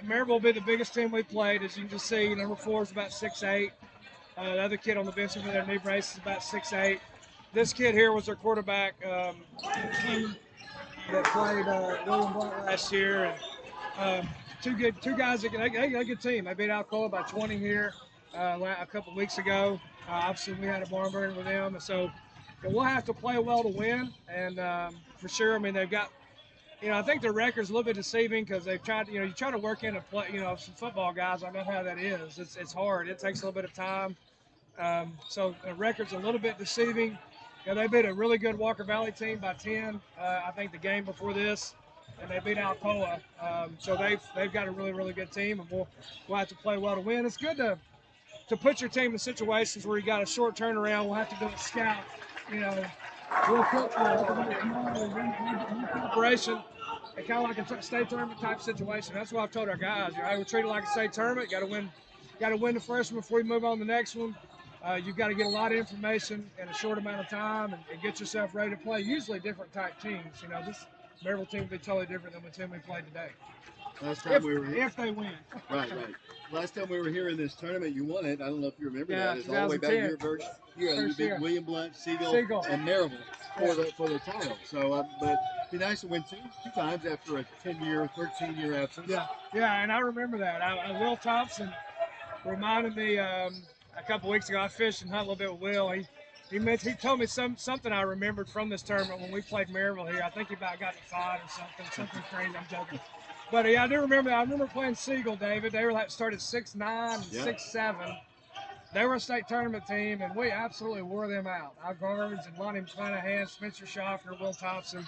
Maryville will be the biggest team we played. As you can just see, number 4 is about 6'8". The other kid on the bench over there, knee brace, is about 6'8". this kid here was their quarterback that played William Blunt last year, and two guys that they good team. They beat Alcoa by 20 here a couple weeks ago. Obviously, we had a barn burner with them, and so we'll have to play well to win. And for sure, I mean they've got. I think their record's a little bit deceiving because they've tried. You try to work in and play. Some football guys. I know how that is. It's hard. It takes a little bit of time. So the record's a little bit deceiving. They beat a really good Walker Valley team by 10. I think the game before this, and they beat Alcoa. So they've got a really, really good team, and we'll have to play well to win. It's good to put your team in situations where you got a short turnaround. We'll have to do a scout, real quick preparation. And kind of like a state tournament type situation. That's what I've told our guys. We treat it like a state tournament. Got to win the first one before you move on to the next one. You've got to get a lot of information in a short amount of time and get yourself ready to play. Usually different type teams. This Maryville team will be totally different than the team we played today. Last time we were here. If they win. Right. Last time we were here in this tournament, you won it. I don't know if you remember Yeah, that. It's all the way back to your first year. You beat year. William Blunt, Siegel, and Maryville for the title. So, but it'd be nice to win two times after a 10-year, 13-year absence. Yeah, and I remember that. Will Thompson reminded me a couple weeks ago. I fished and hunted a little bit with Will. He told me something I remembered from this tournament when we played Maryville here. I think he about got to 5 or something crazy. I'm joking. But yeah, I do remember that. I remember playing Siegel, David. They were started 6'9" and 6'7". They were a state tournament team, and we absolutely wore them out. Our guards and Lonnie McClanahan, Spencer Schaffner, Will Thompson,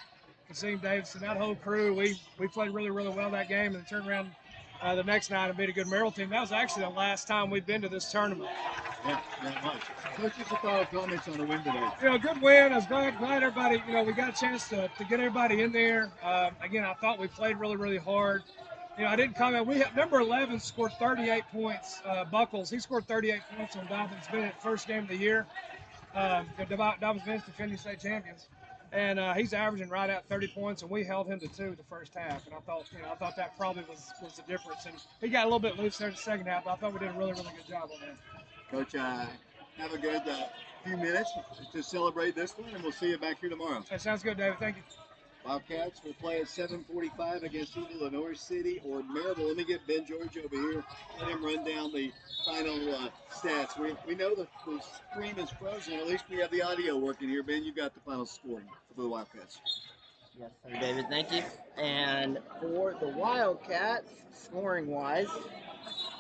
Kasim Davidson, that whole crew, we played really, really well that game and turned around the next night and beat a good Maryville team. That was actually the last time we've been to this tournament. Yeah, that much. Coach, just a thought of comments on the win today. Good win. I was glad everybody, we got a chance to get everybody in there. Again, I thought we played really, really hard. I didn't comment. We had number 11 scored 38 points. Buckles, he scored 38 points on Dobbins Bennett, first game of the year. Dobbins Bennett's defending state champions. And he's averaging right at 30 points, and we held him to 2 the first half. And I thought that probably was the difference. And he got a little bit loose there in the second half, but I thought we did a really, really good job on that. Coach, have a good few minutes to celebrate this one, and we'll see you back here tomorrow. That sounds good, David. Thank you. Wildcats will play at 7:45 against either Lenore City or Maryville. Let me get Ben George over here. Let him run down the final stats. We know the screen is frozen. At least we have the audio working here. Ben, you got the final scoring for the Wildcats. Yes, sir, David. Thank you. And for the Wildcats, scoring-wise,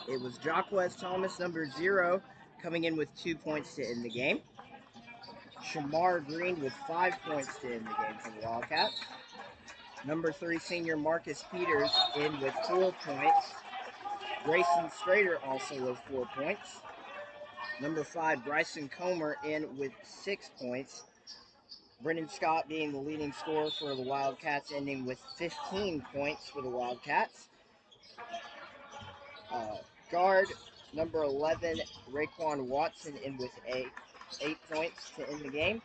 it was Jacquez Thomas, number 0, coming in with 2 points to end the game. Shamar Green with 5 points to end the game for the Wildcats. Number 3, senior Marcus Peters in with 4 points. Grayson Strader also with 4 points. Number 5, Bryson Comer in with 6 points. Brendan Scott being the leading scorer for the Wildcats, ending with 15 points for the Wildcats. Guard number 11, Raekwon Watson, in with 8 points to end the game.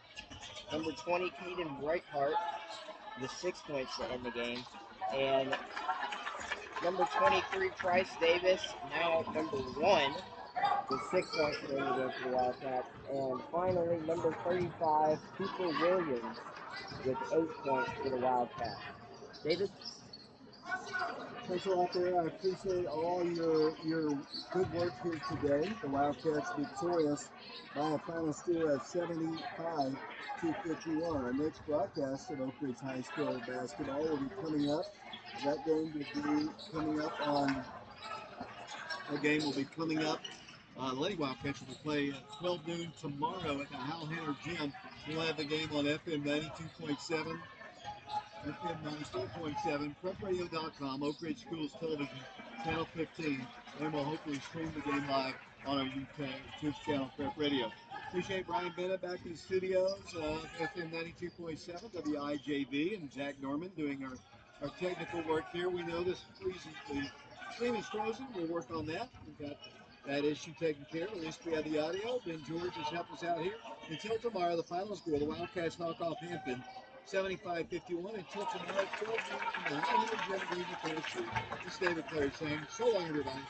Number 20, Caden Brightheart with 6 points to end the game. And number 23, Price Davis, now number 1, with 6 points to end the game for the Wildcats. And finally, number 35, Cooper Williams, with 8 points for the Wildcats. David? Thanks a lot there. I appreciate all your good work here today. The Wildcats victorious by a final score of 75-51. Our next broadcast of Oak Ridge High School basketball will be coming up. That game will be coming up on. The game will be coming up. Lady Wildcats will play at 12 noon tomorrow at the Hal Henner Gym. We'll have the game on FM 92.7. FM 94.7, prepradio.com, Oak Ridge Schools Television, Channel 15, and we'll hopefully stream the game live on our YouTube channel, Prep Radio. Appreciate Brian Bennett back in the studios, FM 92.7, WIJV, and Zach Norman doing our technical work here. We know the screen is frozen. We'll work on that. We've got that issue taken care of. At least we have the audio. Ben George has helped us out here. Until tomorrow, the final score, the Wildcats knock off Hampton 75-51. Until tomorrow, 12 noon from the Hampton Gym, Green Tennessee. This is David Clary saying so long, everybody.